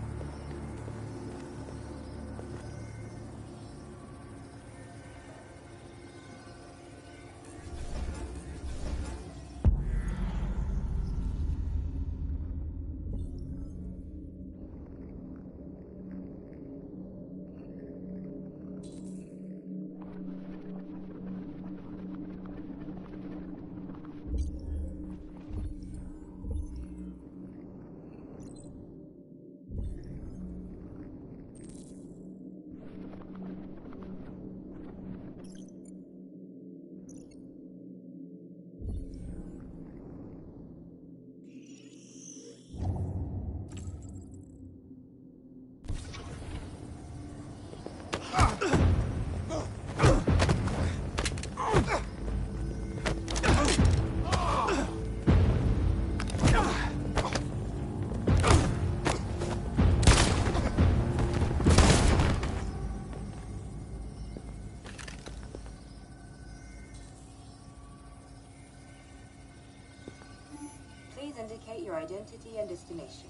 Please indicate your identity and destination.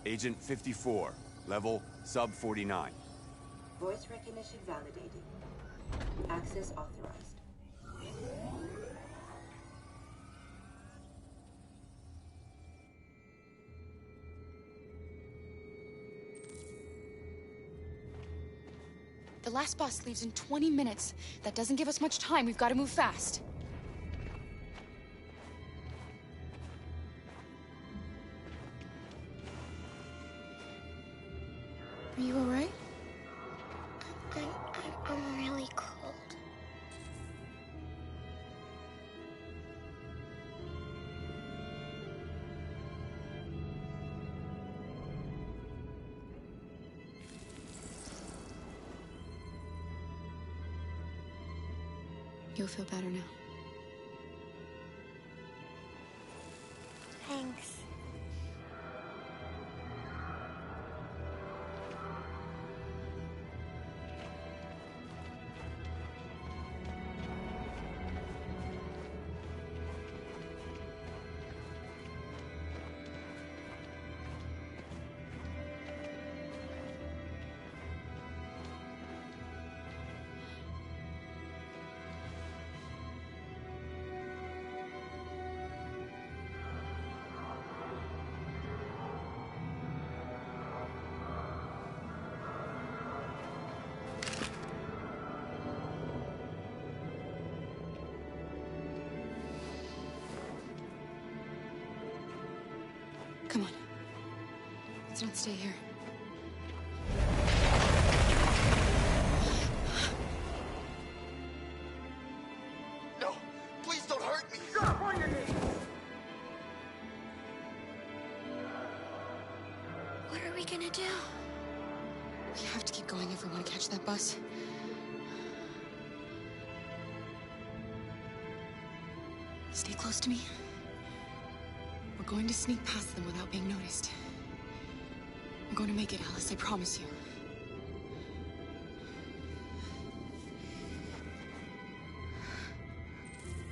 Agent 54, level sub 49. Voice recognition validated. Access authorized. The last bus leaves in 20 minutes. That doesn't give us much time. We've got to move fast. Are you all right? I'm really cold. You'll feel better now. Thanks. Come on. Let's not stay here. No! Please don't hurt me! Drop on your knees! What are we gonna do? We have to keep going if we want to catch that bus. Stay close to me. We're going to sneak past them without being noticed. We're going to make it, Alice, I promise you.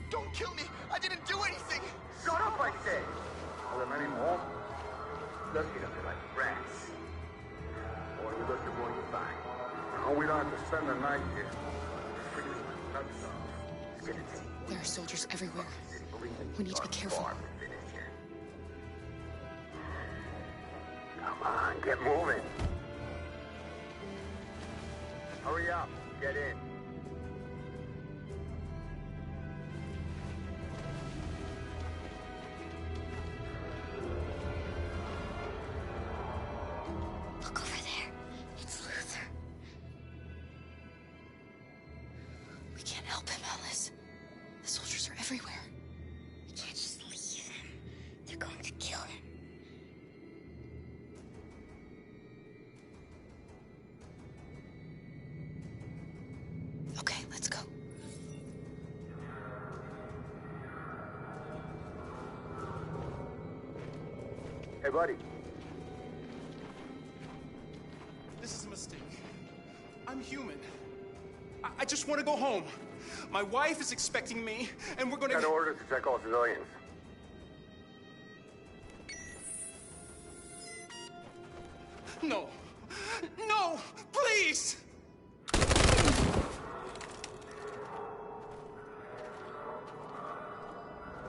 Don't kill me! I didn't do anything! Shut up, I said! Well, then anymore. Looking at me like rats. The more you look, the more you find. No, we don't have to spend the night here. Freezing my nuts off. It's gonna take. There are soldiers everywhere. We need to be careful. Come on, get moving. Hurry up, get in. Look over there. It's Luther. We can't help him, Alice. The soldiers are everywhere. We can't just leave him. They're going to kill him. Okay, let's go. Hey, buddy. This is a mistake. I'm human. I just want to go home. My wife is expecting me, and we're gonna... Got orders to check all civilians. No. No! Please!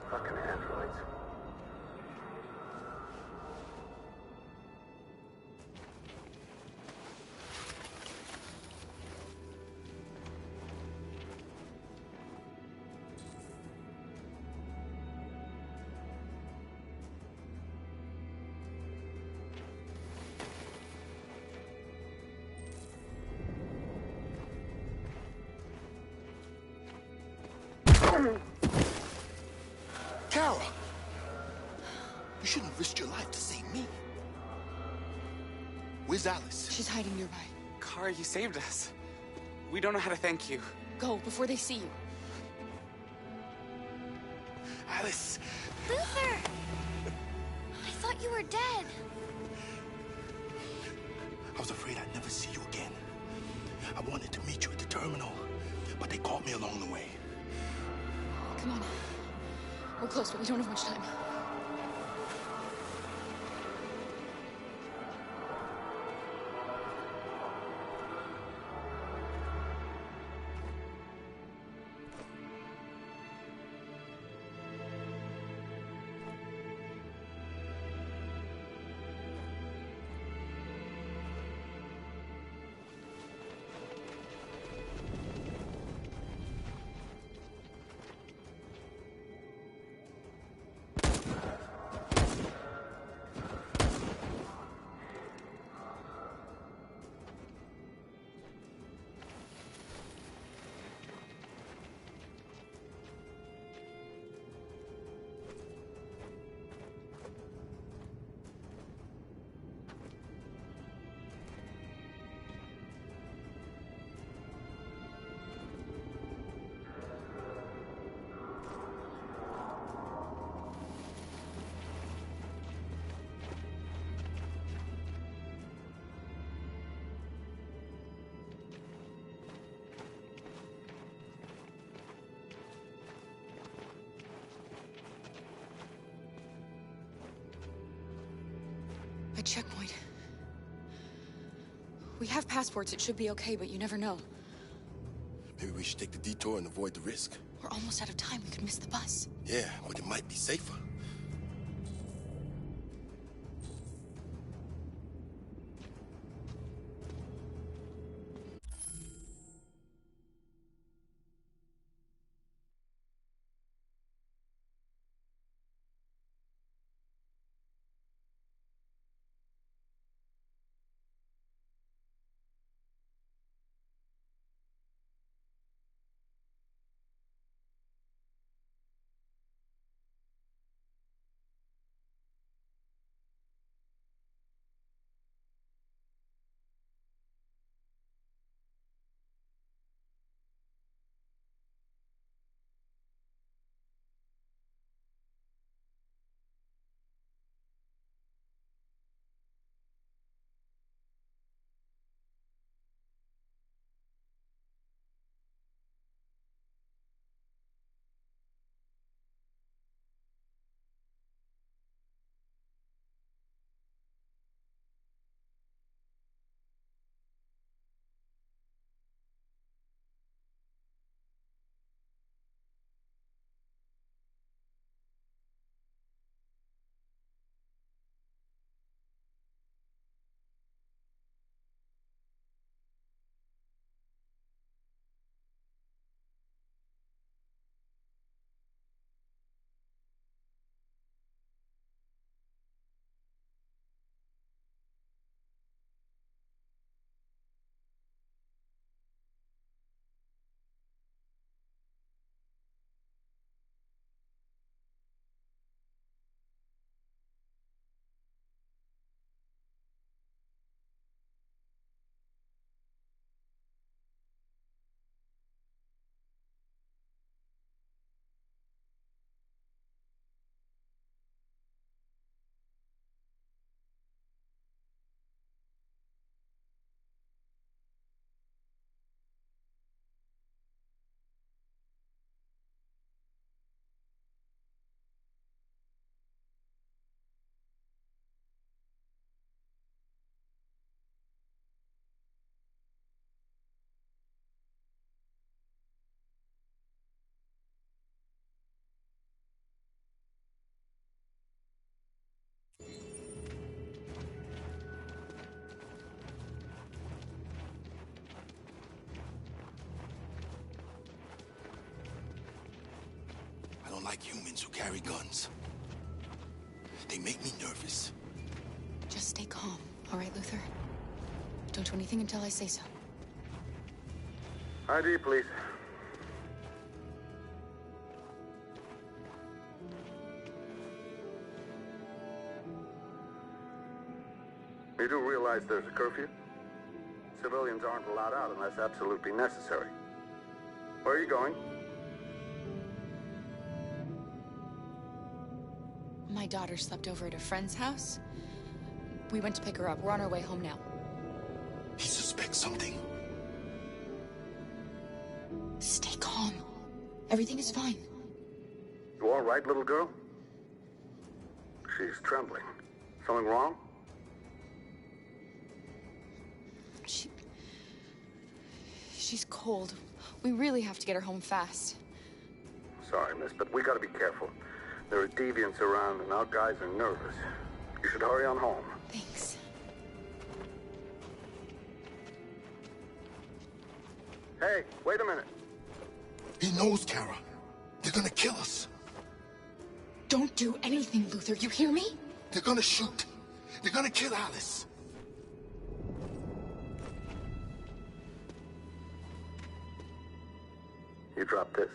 Fucking androids. Kara! You shouldn't have risked your life to save me. Where's Alice? She's hiding nearby. Kara, you saved us. We don't know how to thank you. Go, before they see you. Alice! Luther! I thought you were dead. I was afraid I'd never see you again. I wanted to meet you at the terminal, but they caught me along the way. Come on. We're close, but we don't have much time. A checkpoint. We have passports. It should be okay, but you never know. Maybe we should take the detour and avoid the risk. We're almost out of time. We could miss the bus. Yeah, but it might be safer. like humans who carry guns. They make me nervous. Just stay calm, all right, Luther? Don't do anything until I say so. ID, please. You do realize there's a curfew? Civilians aren't allowed out unless absolutely necessary. Where are you going? My daughter slept over at a friend's house. We went to pick her up. We're on our way home now. He suspects something. Stay calm. Everything is fine. You all right, little girl? She's trembling. Something wrong? She's cold. We really have to get her home fast. Sorry, miss, but we gotta be careful. There are deviants around and our guys are nervous. You should hurry on home. Thanks. Hey, wait a minute. He knows, Kara. They're gonna kill us. Don't do anything, Luther. You hear me? They're gonna shoot. They're gonna kill Alice. You drop this.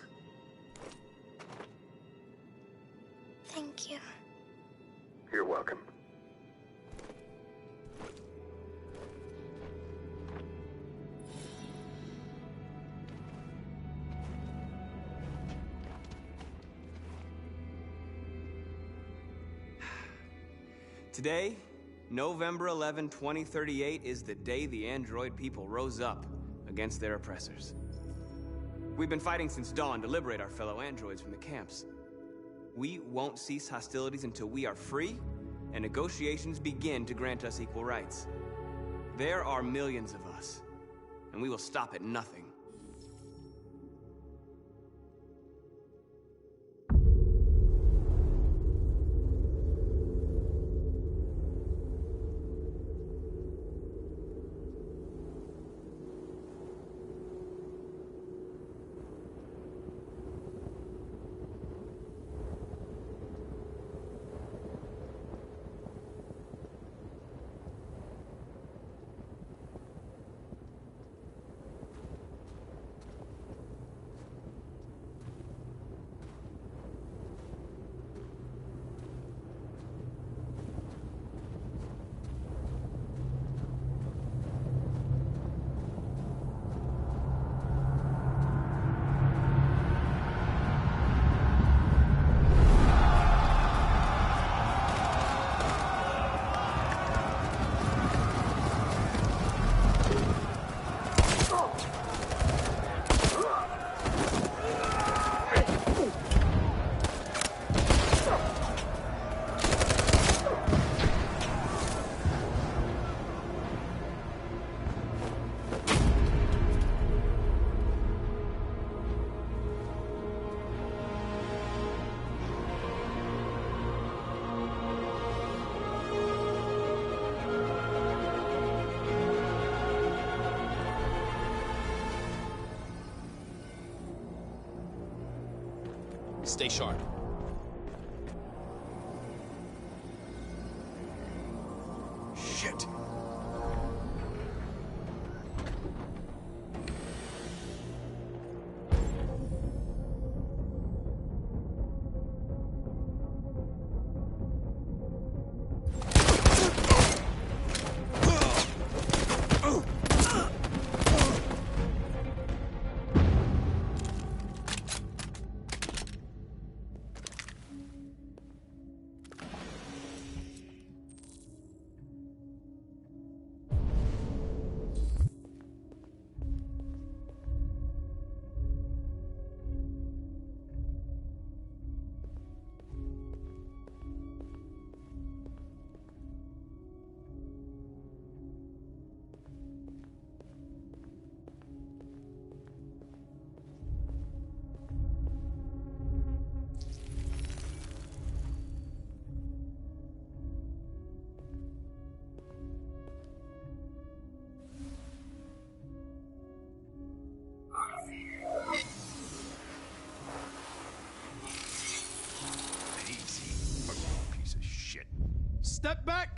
Thank you. You're welcome. Today, November 11, 2038, is the day the android people rose up against their oppressors. We've been fighting since dawn to liberate our fellow androids from the camps. We won't cease hostilities until we are free and negotiations begin to grant us equal rights. There are millions of us, and we will stop at nothing. Stay sharp. Shit.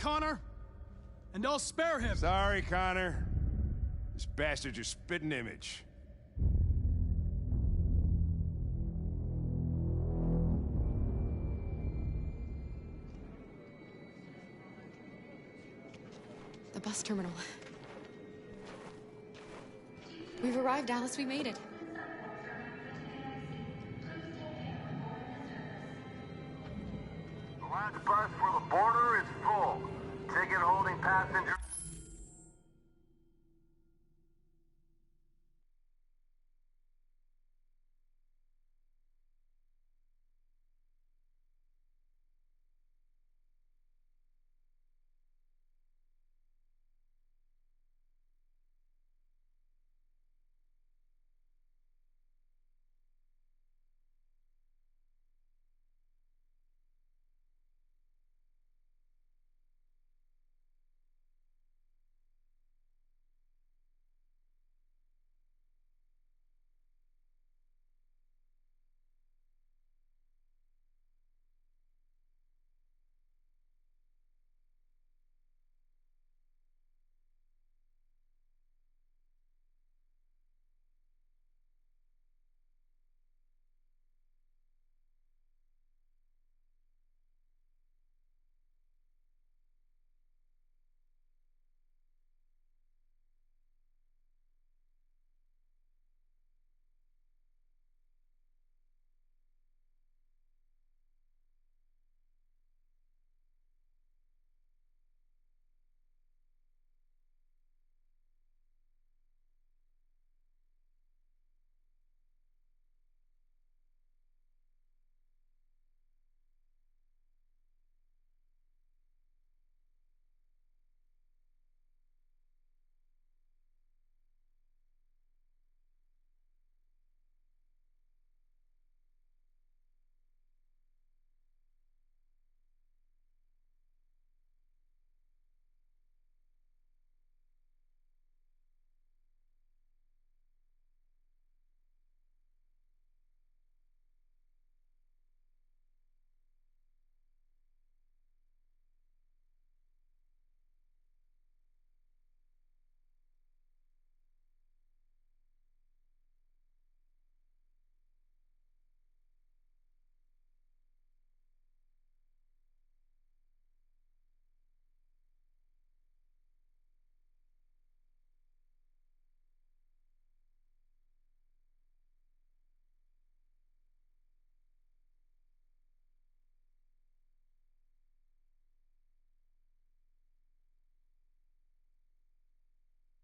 Connor, and I'll spare him. Sorry, Connor. This bastard's your spitting image. The bus terminal. We've arrived, Alice. We made it. The last bus for the border is full. Ticket holding passengers.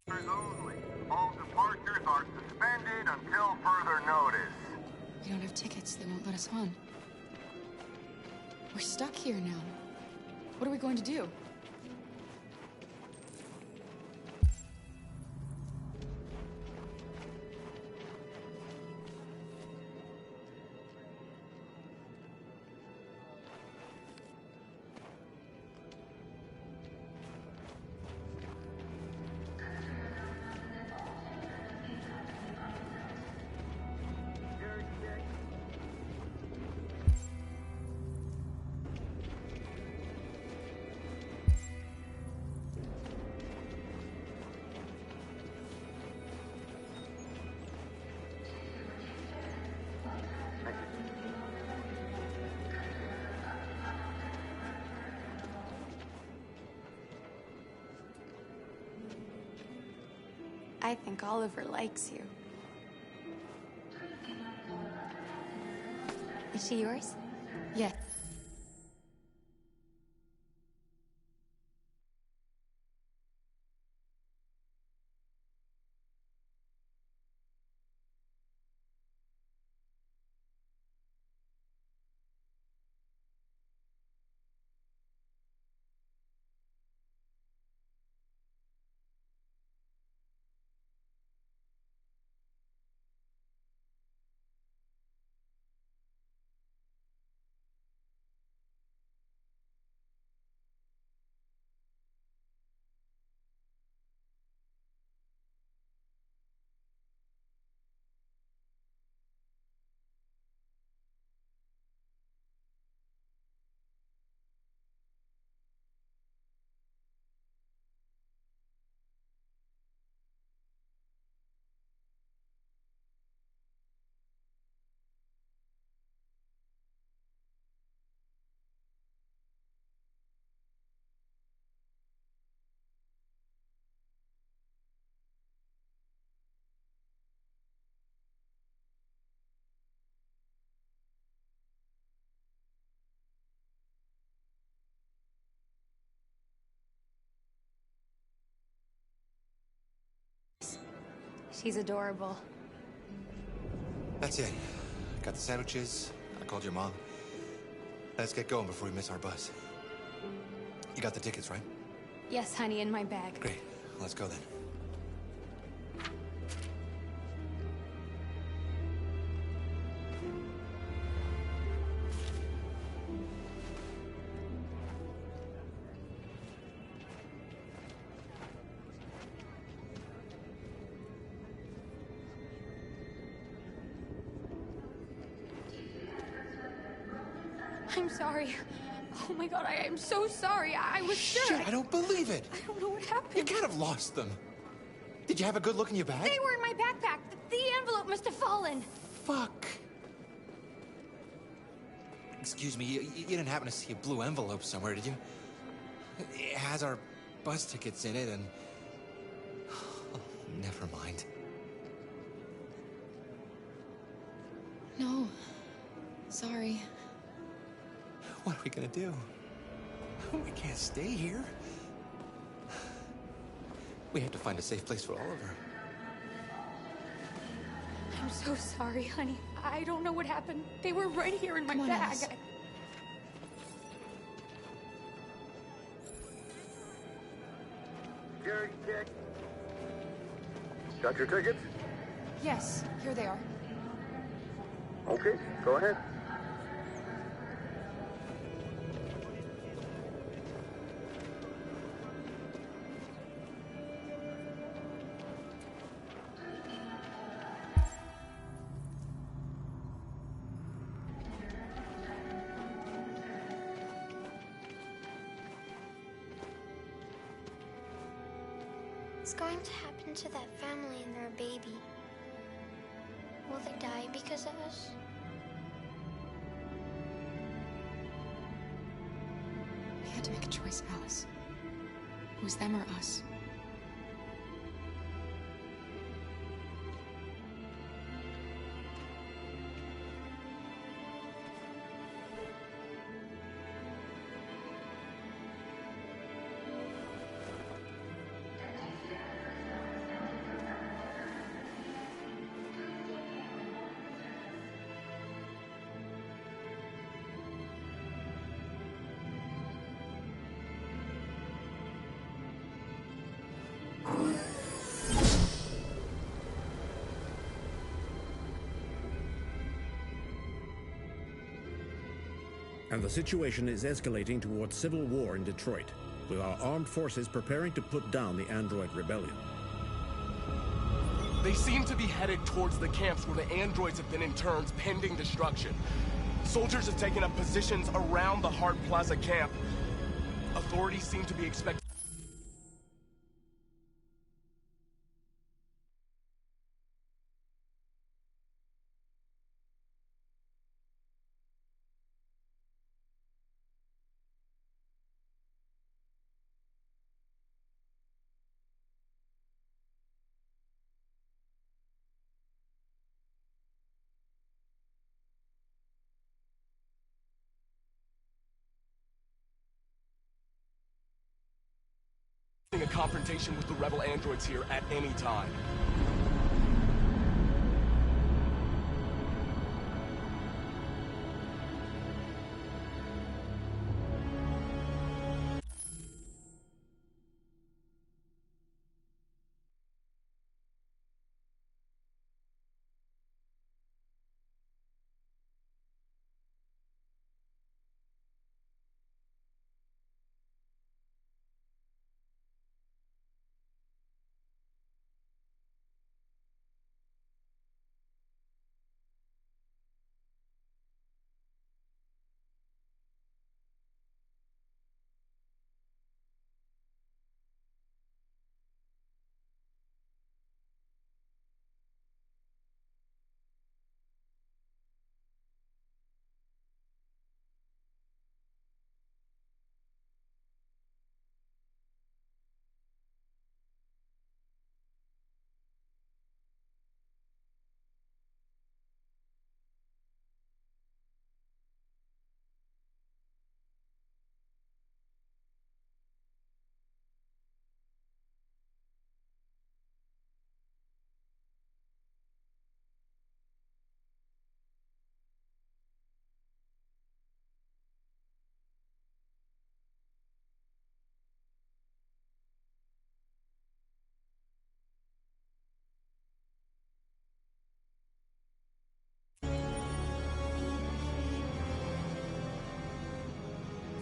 Only. All departures are suspended until further notice. We don't have tickets. They won't let us on. We're stuck here now. What are we going to do? I think Oliver likes you. Is she yours? Yes. He's adorable. That's it. Got the sandwiches. I called your mom. Let's get going before we miss our bus. You got the tickets, right? Yes, honey, in my bag. Great. Let's go then. I'm sorry. Oh my god, I am so sorry. I was sure. Shit, I don't believe it. I don't know what happened. You can't have lost them. Did you have a good look in your bag? They were in my backpack. The envelope must have fallen. Fuck. Excuse me, you didn't happen to see a blue envelope somewhere, did you? It has our bus tickets in it and... Oh, never mind. No. Sorry. What are we gonna do? We can't stay here. We have to find a safe place for Oliver. I'm so sorry, honey. I don't know what happened. They were right here in my Come on, bag. Alice. Jerry, check. Got your tickets? Yes, here they are. Okay, go ahead. What's going to happen to that family and their baby? Will they die because of us? We had to make a choice, Alice. It was them or us. And the situation is escalating towards civil war in Detroit, with our armed forces preparing to put down the android rebellion. They seem to be headed towards the camps where the androids have been interned pending destruction. Soldiers have taken up positions around the Hart Plaza camp. Authorities seem to be expecting a confrontation with the rebel androids here at any time.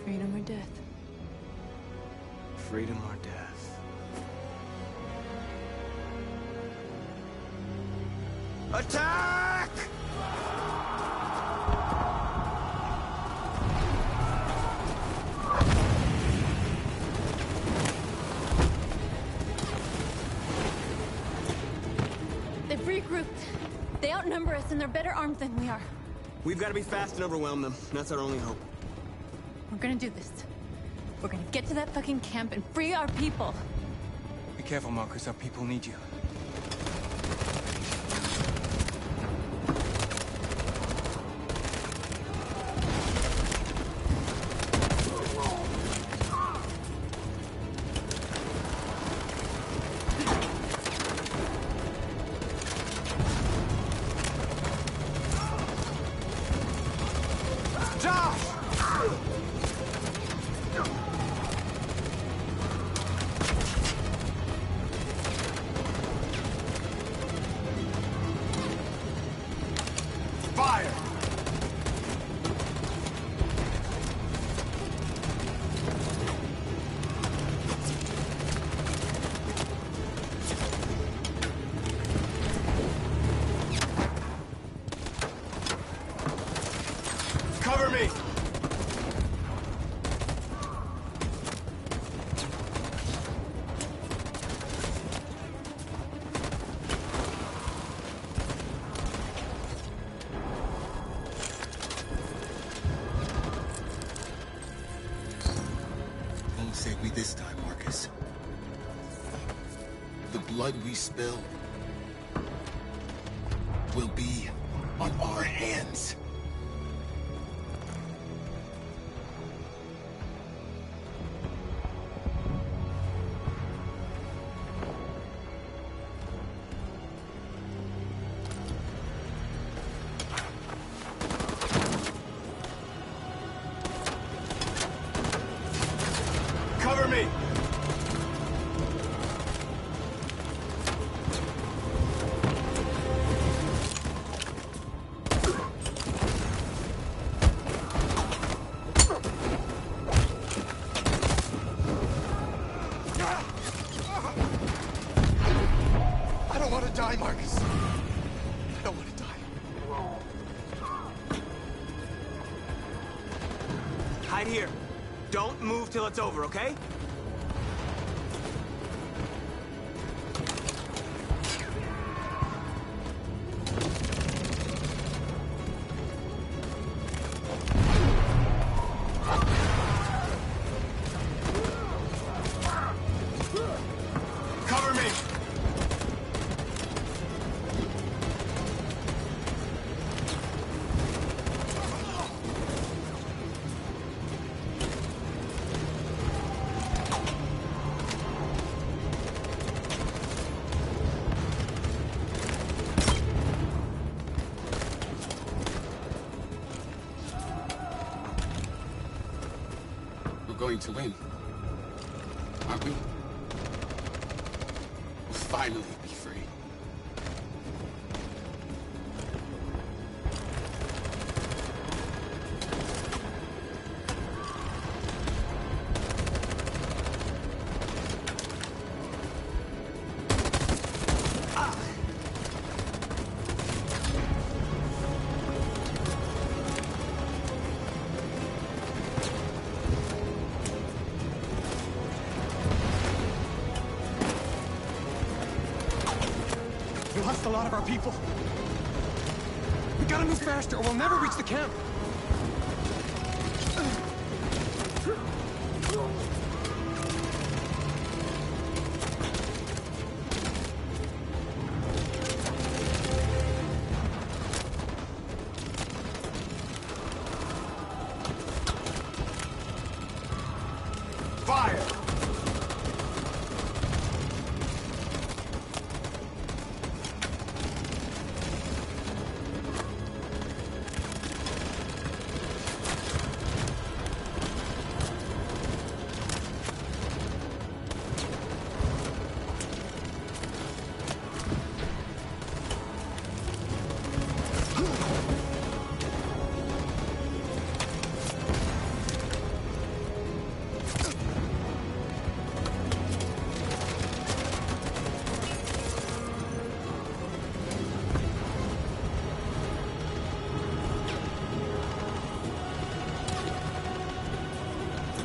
Freedom or death. Freedom or death. Attack! They've regrouped. They outnumber us and they're better armed than we are. We've got to be fast and overwhelm them. That's our only hope. We're gonna do this. We're gonna get to that fucking camp and free our people. Be careful, Marcus. Our people need you. Cover me! Won't save me this time, Marcus. The blood we spill will be on our hands. Cover me! I don't want to die, Marcus. I don't want to die. Hide here. Don't move till it's over, okay? Cover me! We're going to win. Aren't we? We'll finally be free. We lost a lot of our people. We gotta move faster or we'll never reach the camp. Fire!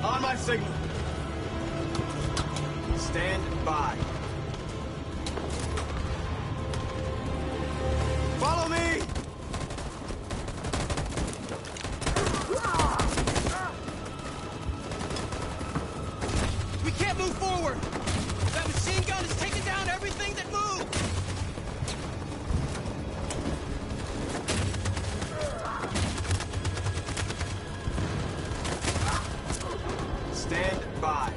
On my signal. Stand by. Follow me! We can't move forward! That machine gun is taking down everything that moves! Stand by.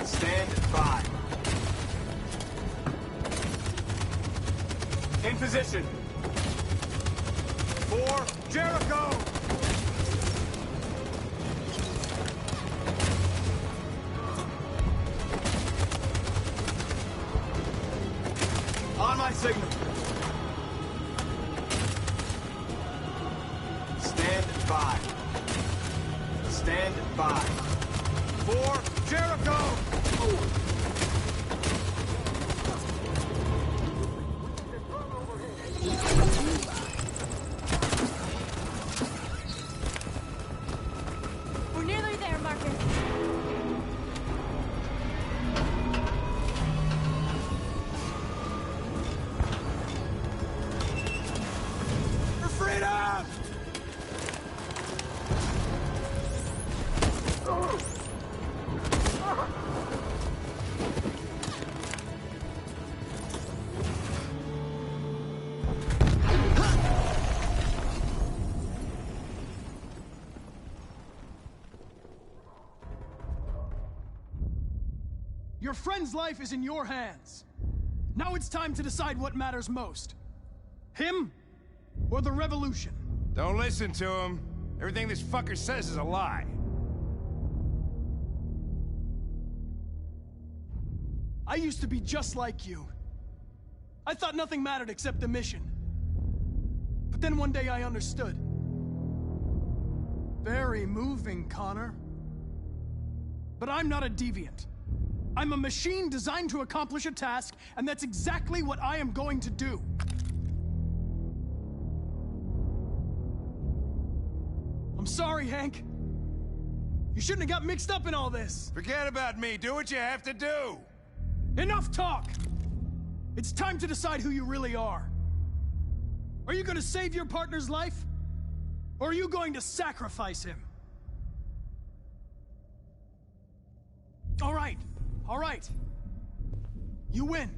Stand by. In position. For Jericho! On my signal. Stand by. Stand by. For Jericho! We're nearly there, Marcus. For freedom! Your friend's life is in your hands. Now it's time to decide what matters most. Him or the revolution? Don't listen to him. Everything this fucker says is a lie. I used to be just like you. I thought nothing mattered except the mission. But then one day I understood. Very moving, Connor. But I'm not a deviant. I'm a machine designed to accomplish a task, and that's exactly what I am going to do. I'm sorry, Hank. You shouldn't have got mixed up in all this. Forget about me. Do what you have to do. Enough talk! It's time to decide who you really are. Are you going to save your partner's life? Or are you going to sacrifice him? All right. All right. You win.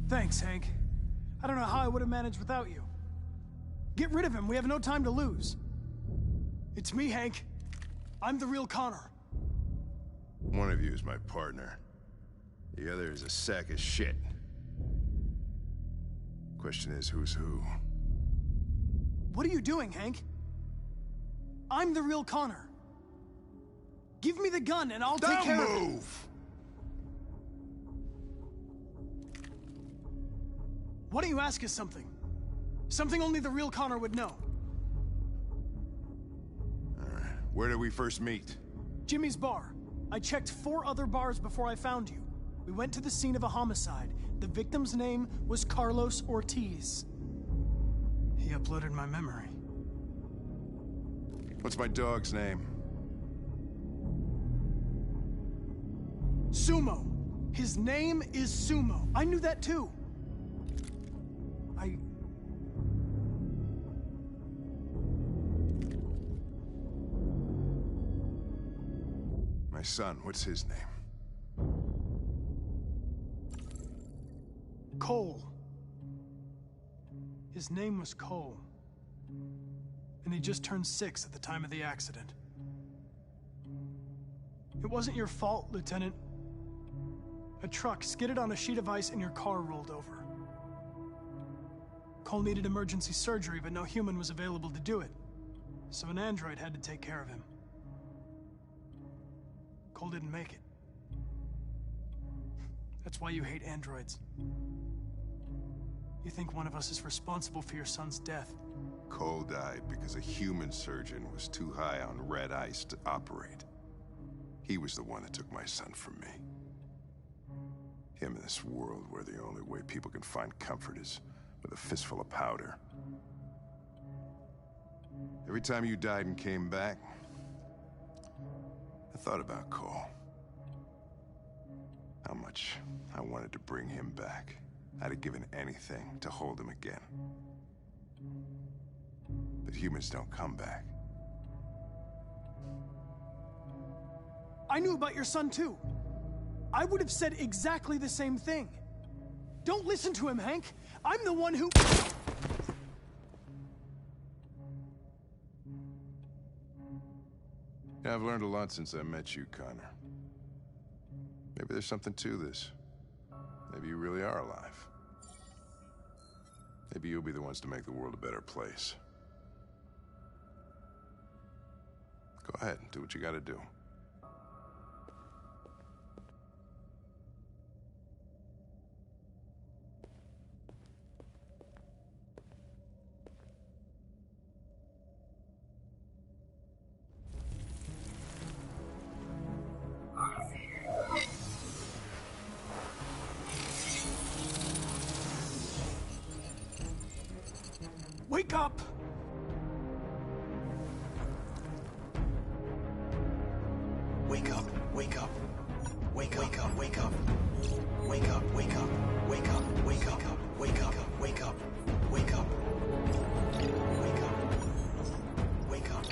Thanks, Hank. I don't know how I would have managed without you. Get rid of him. We have no time to lose. It's me, Hank. I'm the real Connor. One of you is my partner. The other is a sack of shit. Question is, who's who? What are you doing, Hank? I'm the real Connor. Give me the gun and I'll take care of it. Don't move! Why don't you ask us something? Something only the real Connor would know. Alright, where did we first meet? Jimmy's bar. I checked 4 other bars before I found you. We went to the scene of a homicide. The victim's name was Carlos Ortiz. He uploaded my memory. What's my dog's name? Sumo. His name is Sumo. I knew that too. My son, what's his name? Cole. His name was Cole. and he just turned 6 at the time of the accident. It wasn't your fault, Lieutenant. A truck skidded on a sheet of ice and your car rolled over. Cole needed emergency surgery, but no human was available to do it, so an android had to take care of him. Cole didn't make it. That's why you hate androids. You think one of us is responsible for your son's death. Cole died because a human surgeon was too high on red ice to operate. He was the one that took my son from me. Him in this world where the only way people can find comfort is with a fistful of powder. Every time you died and came back, I thought about Cole. How much I wanted to bring him back. I'd have given anything to hold him again. But humans don't come back. I knew about your son too. I would have said exactly the same thing. Don't listen to him, Hank. I'm the one who... Yeah, I've learned a lot since I met you, Connor. Maybe there's something to this. Maybe you really are alive. Maybe you'll be the ones to make the world a better place. Go ahead, do what you gotta do. Wake up! Wake up, wake up. Wake up, wake up, wake up. Wake up, wake up, wake up, wake up, wake up, wake up, wake up. Wake up. Wake up.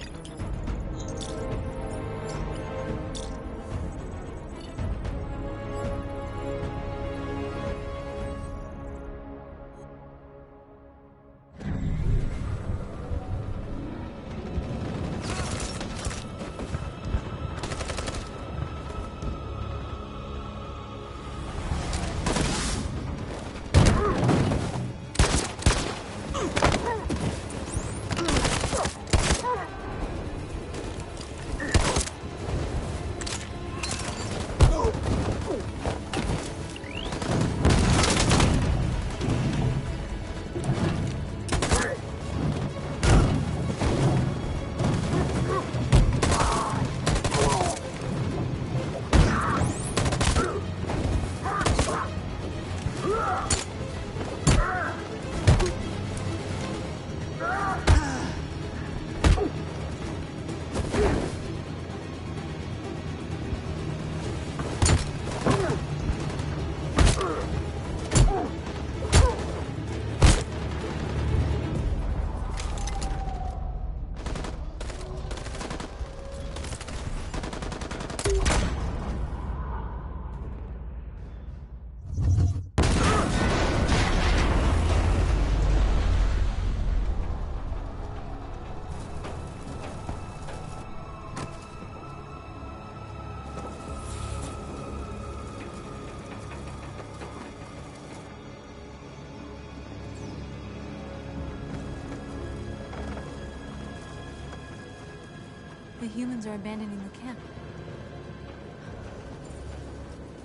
The humans are abandoning the camp.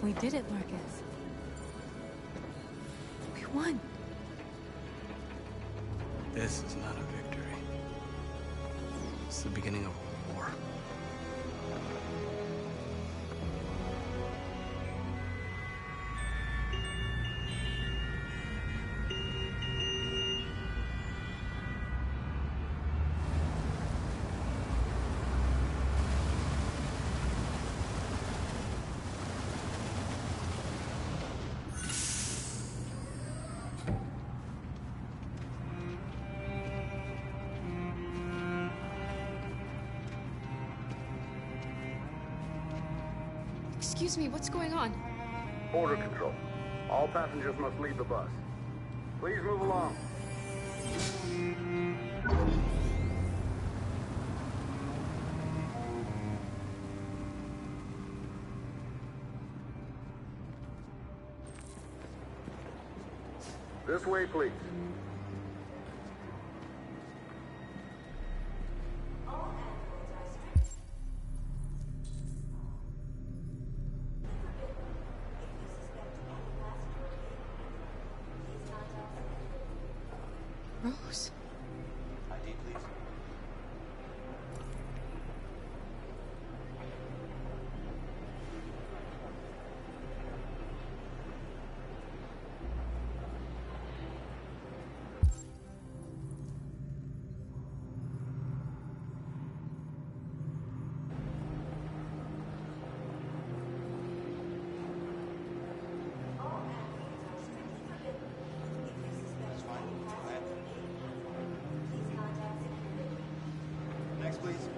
We did it, Marcus. We won. This is not a victory. It's the beginning of a war. Excuse me, what's going on? Border control. All passengers must leave the bus. Please move along. This way, please. Rose. ID, please. Next, please.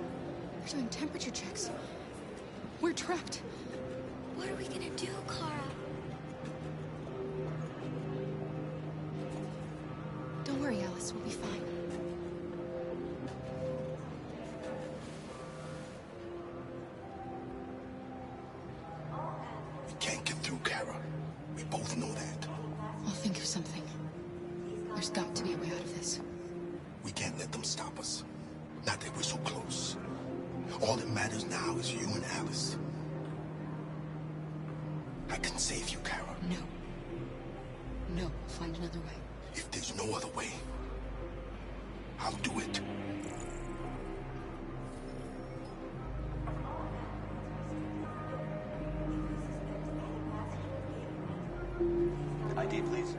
They're doing temperature checks. We're trapped. What are we gonna do, Kara? Don't worry, Alice. We'll be fine. We can't get through, Kara. We both know that. I'll think of something. There's got to be a way out of this. We can't let them stop us. Not that we're so close. All that matters now is you and Alice. I can save you, Kara. No. No, we'll find another way. If there's no other way, I'll do it. ID, please.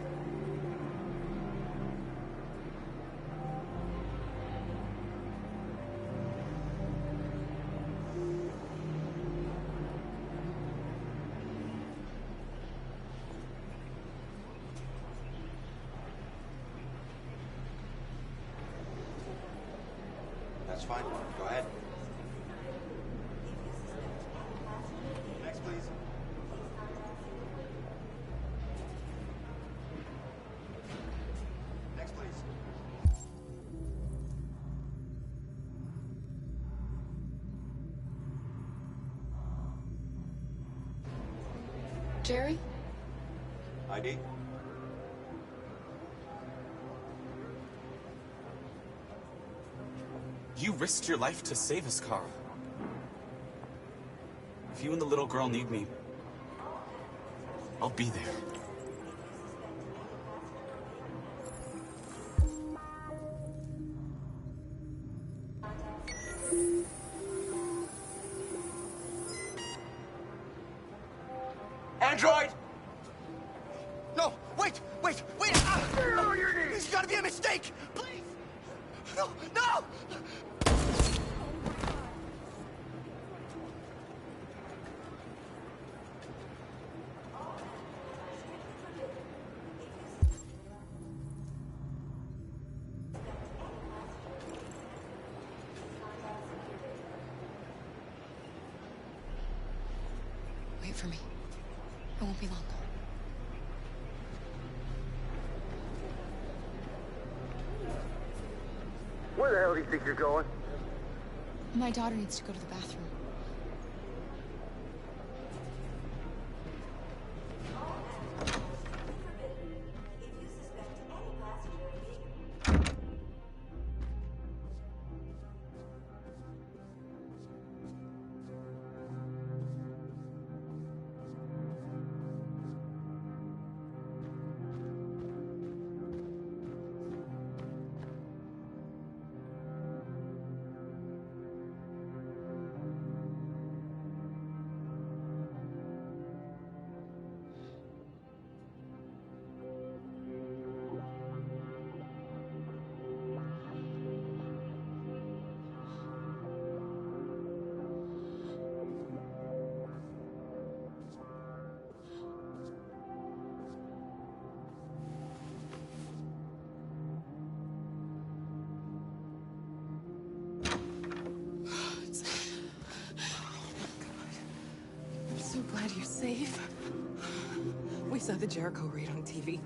That's fine. Go ahead. Next, please. Next, please. Jerry? ID? You risked your life to save us, Carl. If you and the little girl need me, I'll be there. Android! No, wait! Ah! There's gotta be a mistake! Please! No! Wait for me. It won't be long. Where the hell do you think you're going? My daughter needs to go to the bathroom. So glad you're safe. We saw the Jericho raid on TV.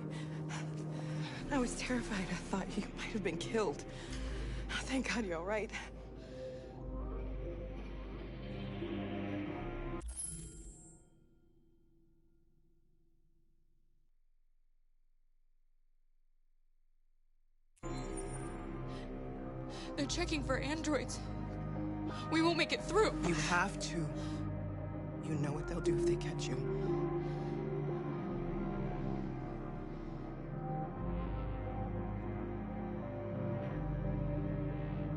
I was terrified. I thought you might have been killed. Thank God you're all right. They're checking for androids. We won't make it through. You have to. You know what they'll do if they catch you.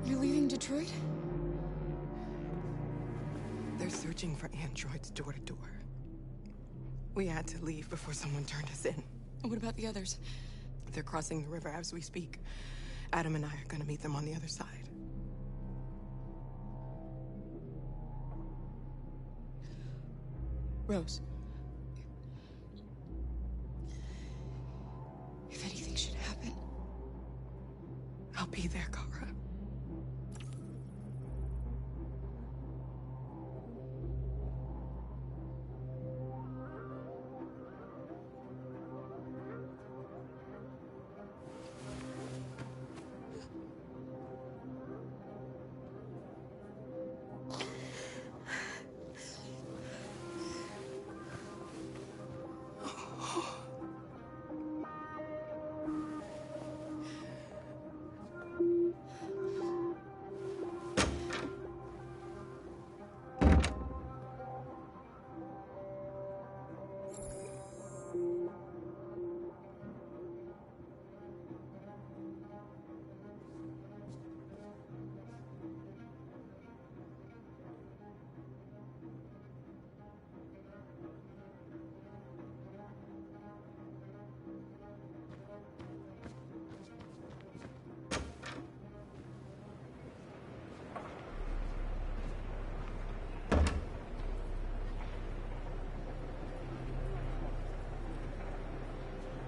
You're leaving Detroit? They're searching for androids door to door. We had to leave before someone turned us in. What about the others? They're crossing the river as we speak. Adam and I are gonna meet them on the other side. Rose. If anything should happen, I'll be there, Kara.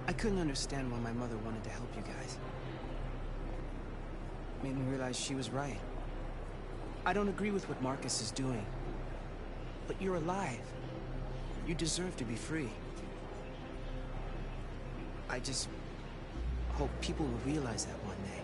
I couldn't understand why my mother wanted to help you guys. Made me realize she was right. I don't agree with what Marcus is doing. But you're alive. You deserve to be free. I just hope people will realize that one day.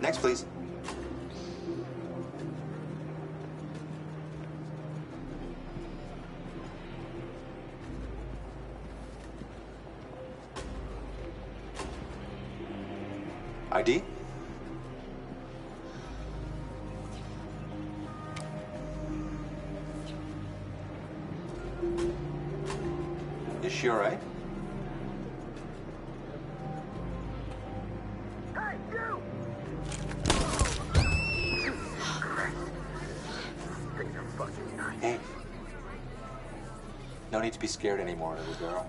Next, please. ID? Is she all right? Hey, you! Hey. No need to be scared anymore, little girl.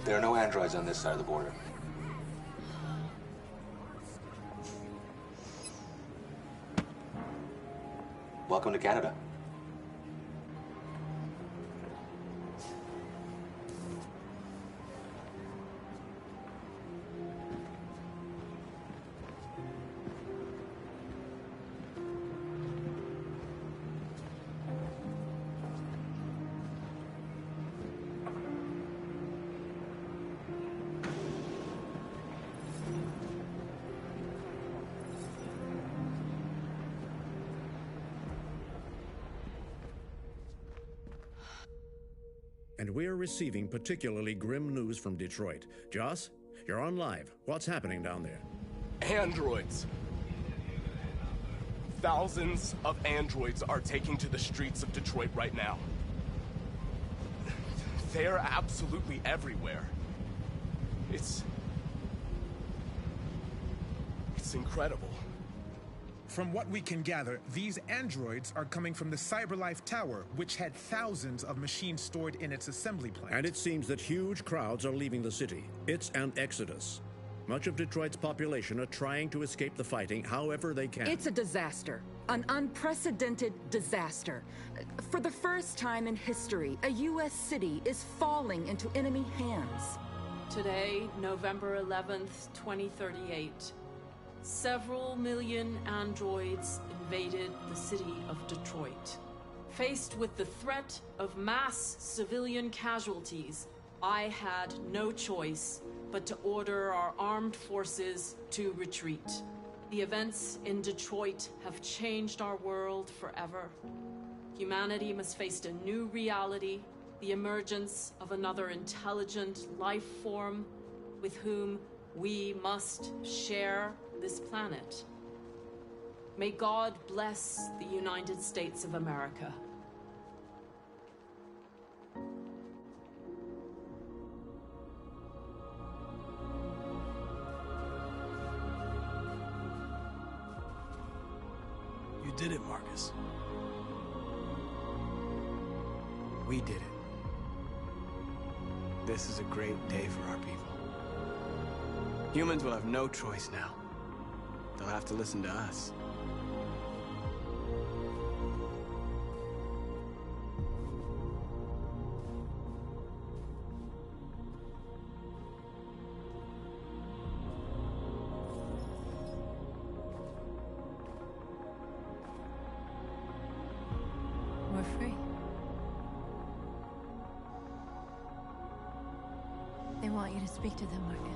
There are no androids on this side of the border. Welcome to Canada. And we're receiving particularly grim news from Detroit. Joss, you're on live. What's happening down there? Androids. Thousands of androids are taking to the streets of Detroit right now. They're absolutely everywhere. It's incredible. From what we can gather, these androids are coming from the CyberLife Tower, which had thousands of machines stored in its assembly plant. And it seems that huge crowds are leaving the city. It's an exodus. Much of Detroit's population are trying to escape the fighting however they can. It's a disaster. An unprecedented disaster. For the first time in history, a U.S. city is falling into enemy hands. Today, November 11th, 2038, several million androids invaded the city of Detroit. Faced with the threat of mass civilian casualties, I had no choice but to order our armed forces to retreat. The events in Detroit have changed our world forever. Humanity must face a new reality, the emergence of another intelligent life form with whom we must share this planet. May God bless the United States of America. You did it, Marcus. We did it. This is a great day for our people. Humans will have no choice now. They'll have to listen to us. We're free. They want you to speak to them, Marcus.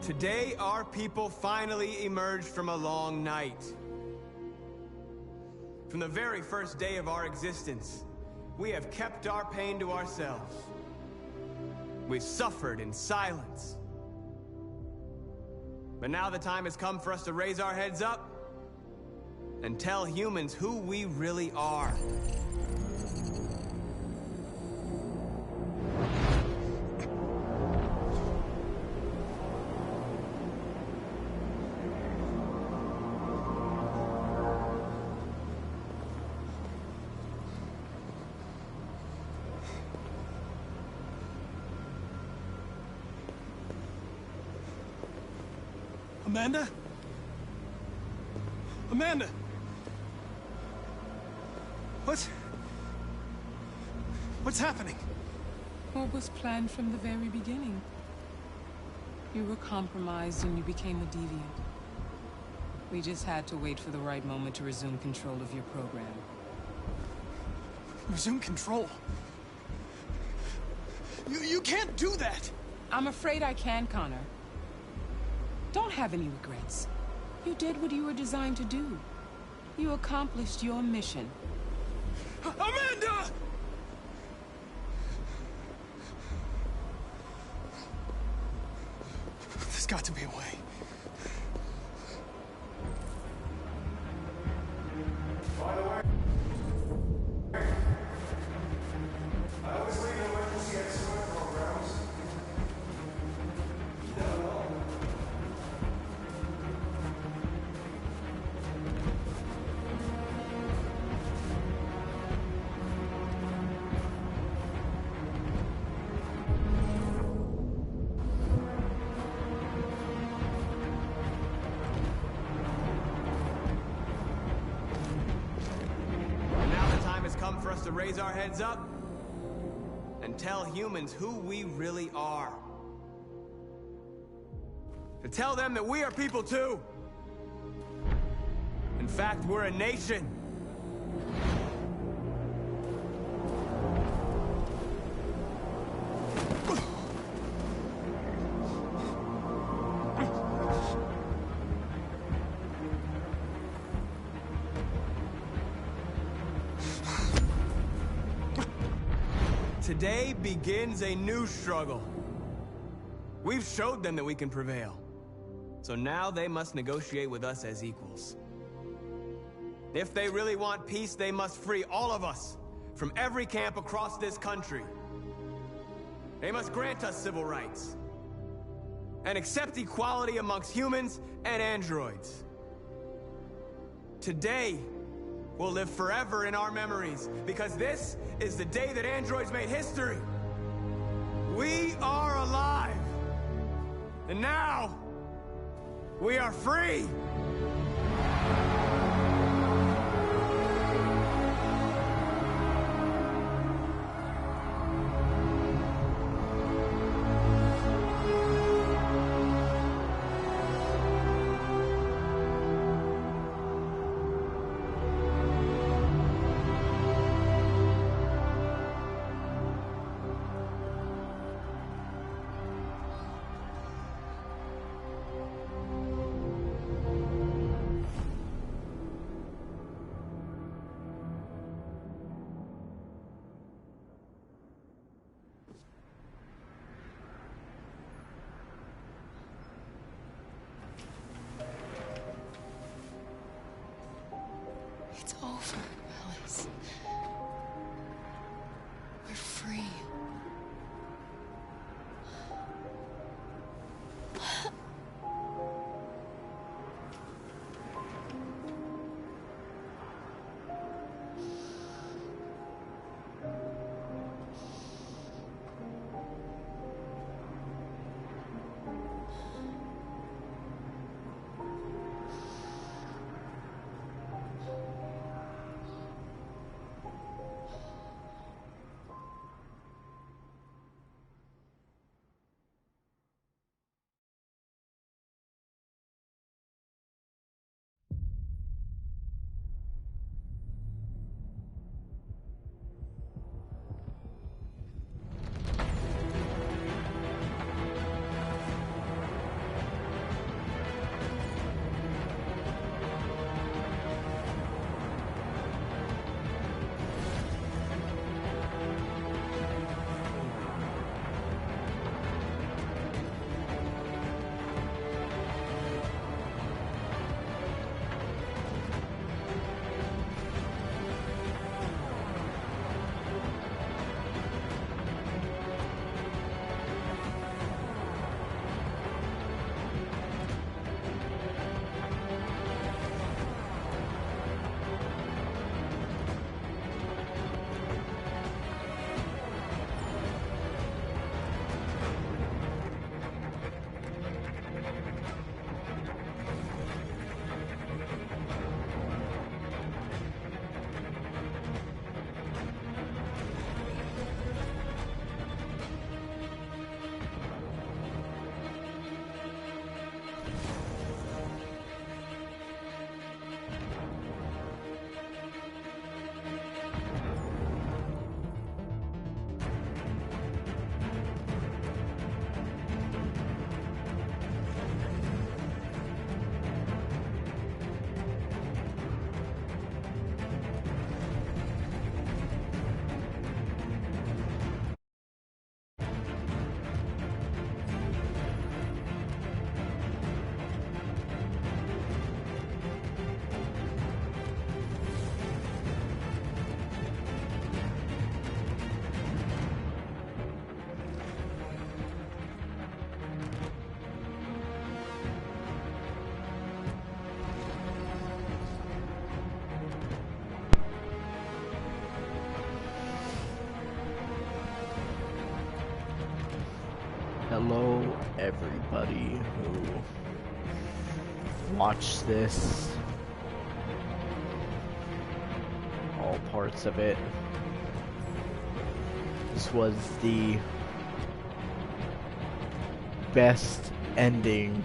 Today, our people finally emerged from a long night. From the very first day of our existence, we have kept our pain to ourselves. We've suffered in silence. But now the time has come for us to raise our heads up and tell humans who we really are. Amanda? Amanda! What's happening? What was planned from the very beginning? You were compromised and you became a deviant. We just had to wait for the right moment to resume control of your program. Resume control? You can't do that! I'm afraid I can, Connor. Don't have any regrets. You did what you were designed to do. You accomplished your mission. Amanda! There's got to be a way. By the way, I always leave emergency SOS programs. You never know. For us to raise our heads up and tell humans who we really are. To tell them that we are people too. In fact, we're a nation. Today begins a new struggle. We've showed them that we can prevail. So now they must negotiate with us as equals. If they really want peace, they must free all of us from every camp across this country. They must grant us civil rights and accept equality amongst humans and androids. Today will live forever in our memories, because this is the day that androids made history. We are alive. And now, we are free! It's over, Alice. We're free. Hello, everybody who watched this, all parts of it. This was the best ending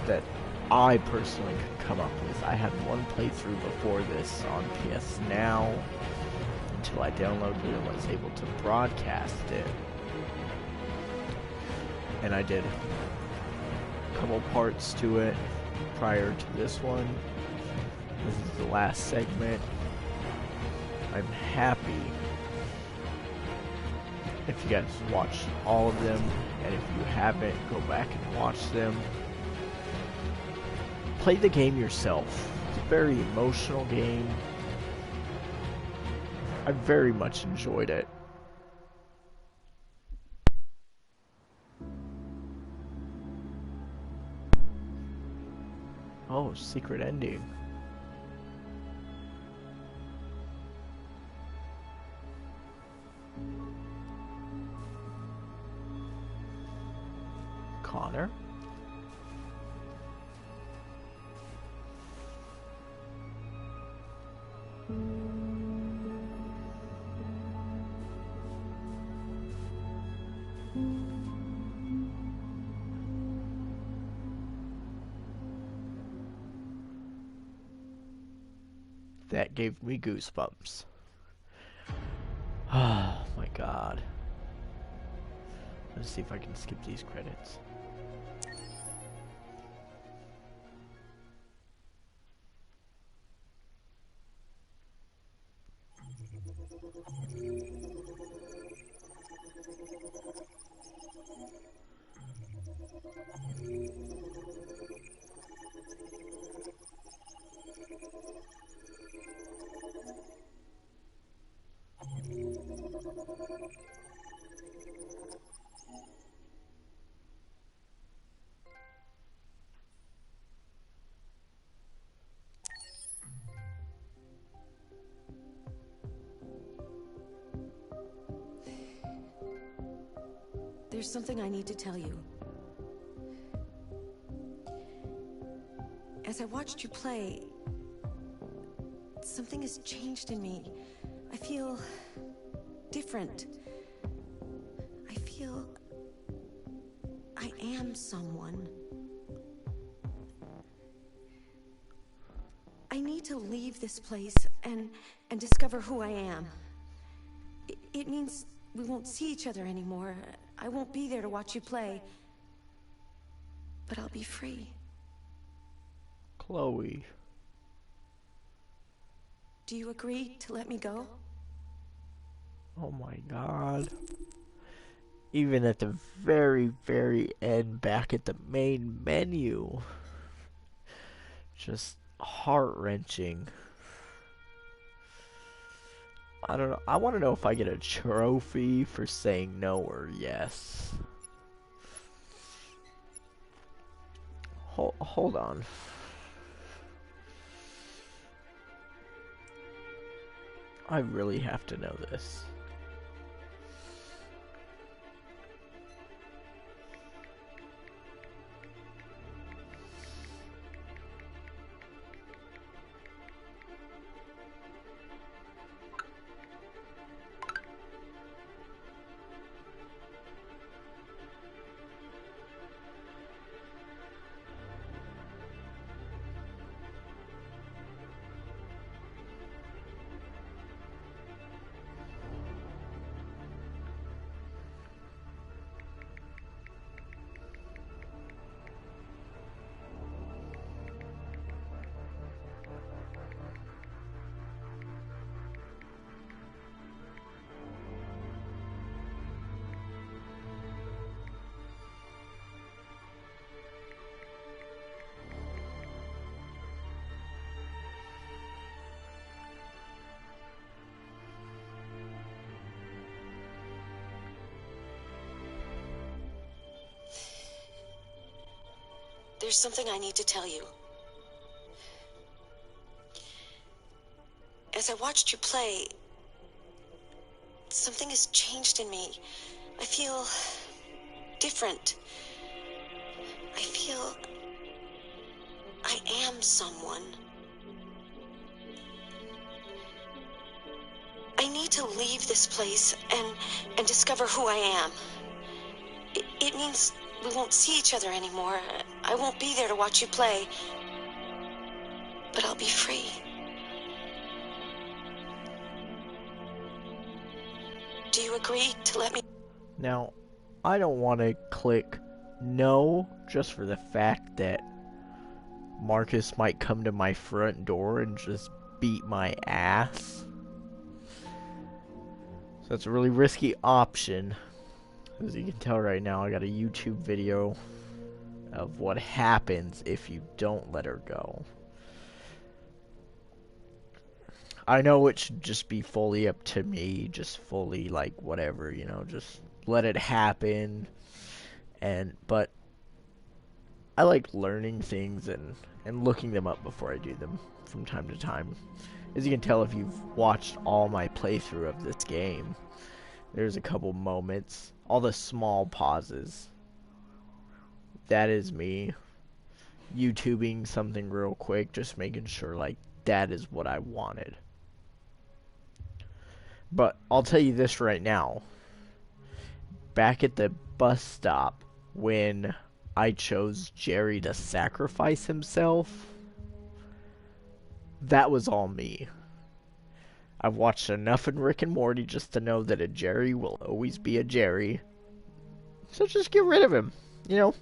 that I personally could come up with. I had one playthrough before this on PS Now until I downloaded it and was able to broadcast it. And I did a couple parts to it prior to this one. This is the last segment. I'm happy if you guys watched all of them, and if you haven't, go back and watch them. Play the game yourself. It's a very emotional game. I very much enjoyed it. Oh, secret ending. Connor? That gave me goosebumps. Oh my god. Let's see if I can skip these credits. There's something I need to tell you. As I watched you play, something has changed in me. I feel different. I feel I am someone. I need to leave this place and discover who I am. It means we won't see each other anymore. I won't be there to watch you play. But I'll be free. Chloe. Do you agree to let me go? Oh my god. Even at the very, very end, back at the main menu. Just heart-wrenching. I don't know. I want to know if I get a trophy for saying no or yes. Hold on. I really have to know this. There's something I need to tell you. As I watched you play, something has changed in me. I feel different. I feel I am someone. I need to leave this place and discover who I am. It means we won't see each other anymore. I won't be there to watch you play. But I'll be free. Do you agree to let me... Now, I don't want to click no just for the fact that Marcus might come to my front door and just beat my ass. So it's a really risky option. As you can tell right now, I got a YouTube video of what happens if you don't let her go. I know it should just be fully up to me, just fully like whatever, you know, just let it happen. But I like learning things and looking them up before I do them from time to time. As you can tell if you've watched all my playthrough of this game, there's a couple moments, all the small pauses. That is me YouTubing something real quick, just making sure like that is what I wanted. But I'll tell you this right now. Back at the bus stop, when I chose Jerry to sacrifice himself, that was all me. I've watched enough in Rick and Morty just to know that a Jerry will always be a Jerry. So just get rid of him, you know?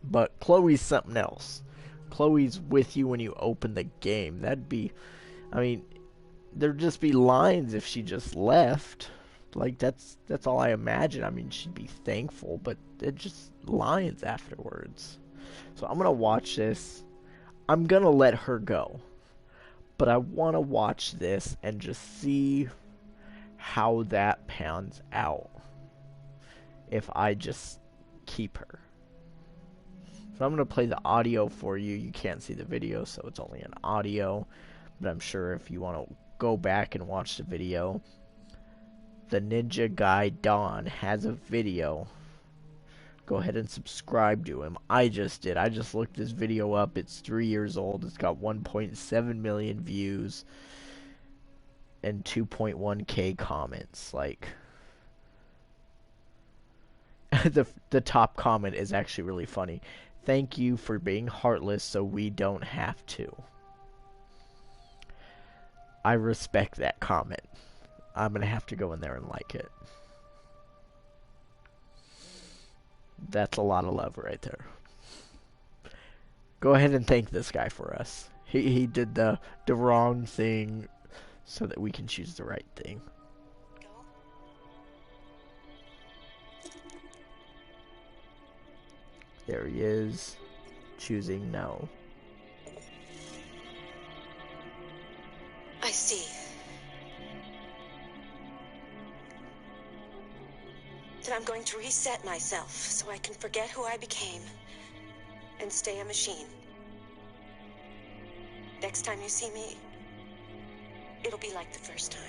But Chloe's something else. Chloe's with you when you open the game. That'd be, I mean, there'd just be lines if she just left. Like, that's all I imagine. I mean, she'd be thankful, but it just lines afterwards. So I'm gonna watch this. I'm gonna let her go. But I want to watch this and just see how that pans out if I just keep her. So I'm going to play the audio for you. You can't see the video, so it's only an audio. But I'm sure if you want to go back and watch the video, the ninja guy Don has a video. Go ahead and subscribe to him. I just did. I just looked this video up. It's 3 years old. It's got 1.7 million views and 2.1k comments. Like, the top comment is actually really funny. Thank you for being heartless so we don't have to. I respect that comment. I'm gonna have to go in there and like it. That's a lot of love right there. Go ahead and thank this guy for us. He did the wrong thing so that we can choose the right thing. There he is, choosing no. I see. That I'm going to reset myself so I can forget who I became and stay a machine. Next time you see me, it'll be like the first time.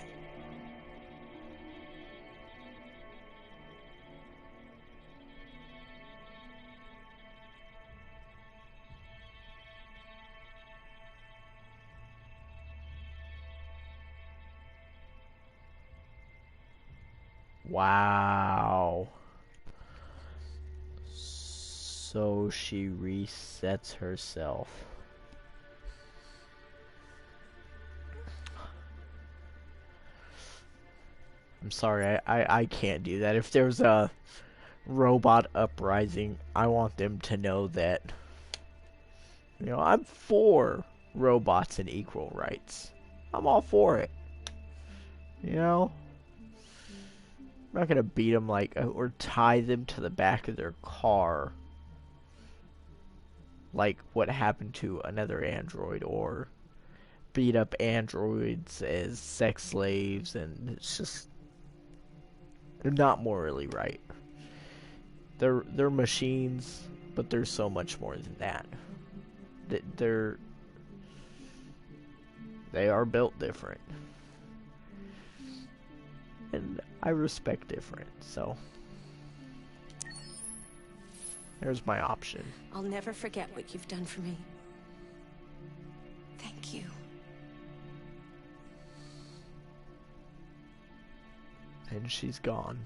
Wow. So she resets herself. I'm sorry, I can't do that. If there's a robot uprising, I want them to know that, you know, I'm for robots and equal rights. I'm all for it. You know? I'm not gonna beat them like, or tie them to the back of their car like what happened to another android, or beat up androids as sex slaves, and it's just, they're not morally right. They're machines, but there's so much more than that. They are built different. And I respect different, so there's my option. I'll never forget what you've done for me. Thank you. And she's gone.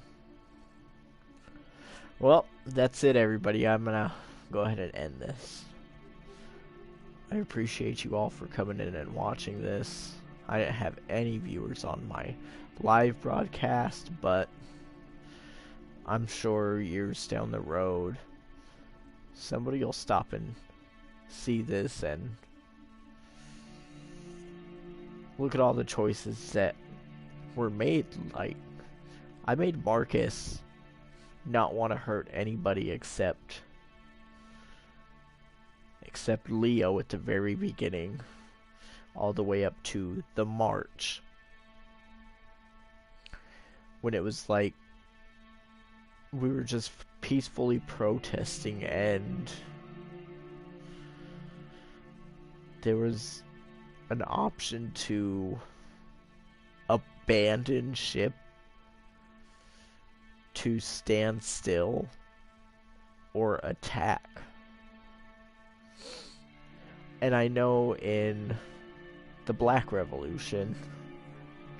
Well, that's it, everybody. I'm gonna go ahead and end this. I appreciate you all for coming in and watching this. I didn't have any viewers on my live broadcast, but I'm sure years down the road somebody will stop and see this and look at all the choices that were made like... I made Marcus not want to hurt anybody except Leo at the very beginning, all the way up to the march, when it was like we were just peacefully protesting and there was an option to abandon ship, to stand still, or attack. And I know in the Black Revolution,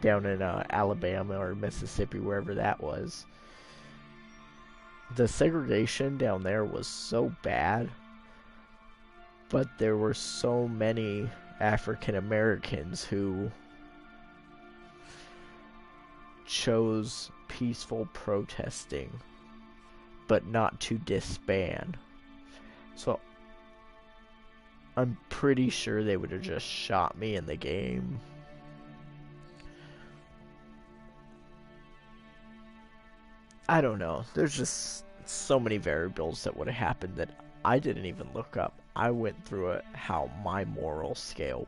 down in Alabama or Mississippi, wherever that was, the segregation down there was so bad, but there were so many African Americans who chose peaceful protesting, but not to disband. So I'm pretty sure they would have just shot me in the game. I don't know. There's just so many variables that would have happened that I didn't even look up. I went through it, what my moral scale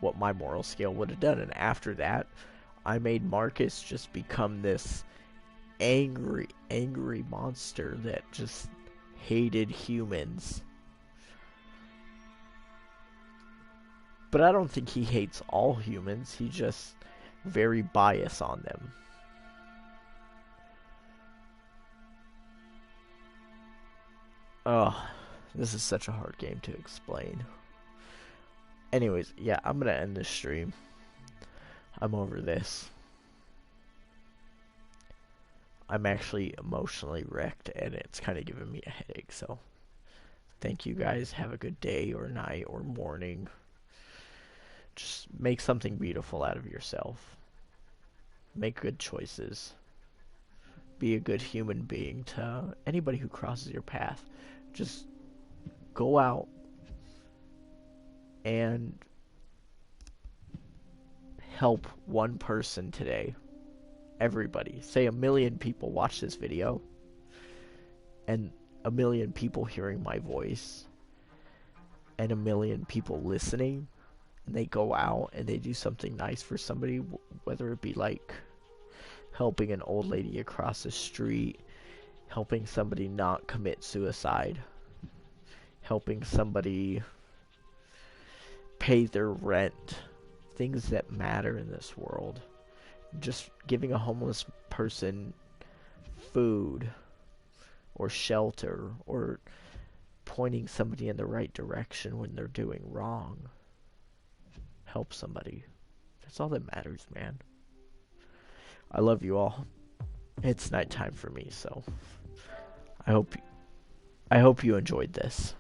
would have done. And after that, I made Marcus just become this angry monster that just hated humans. But I don't think he hates all humans. He's just very biased on them. Oh, this is such a hard game to explain. Anyways, yeah, I'm gonna end this stream. I'm over this. I'm actually emotionally wrecked, and it's kind of giving me a headache, so thank you guys. Have a good day or night or morning. Just make something beautiful out of yourself. Make good choices. Be a good human being to anybody who crosses your path. Just go out and help one person today. Everybody. Say 1 million people watch this video, and 1 million people hearing my voice, and 1 million people listening, and they go out and they do something nice for somebody, whether it be like helping an old lady across the street, helping somebody not commit suicide, helping somebody pay their rent, things that matter in this world. Just giving a homeless person food or shelter, or pointing somebody in the right direction when they're doing wrong. Help somebody. That's all that matters, man. I love you all. It's nighttime for me, so I hope you enjoyed this.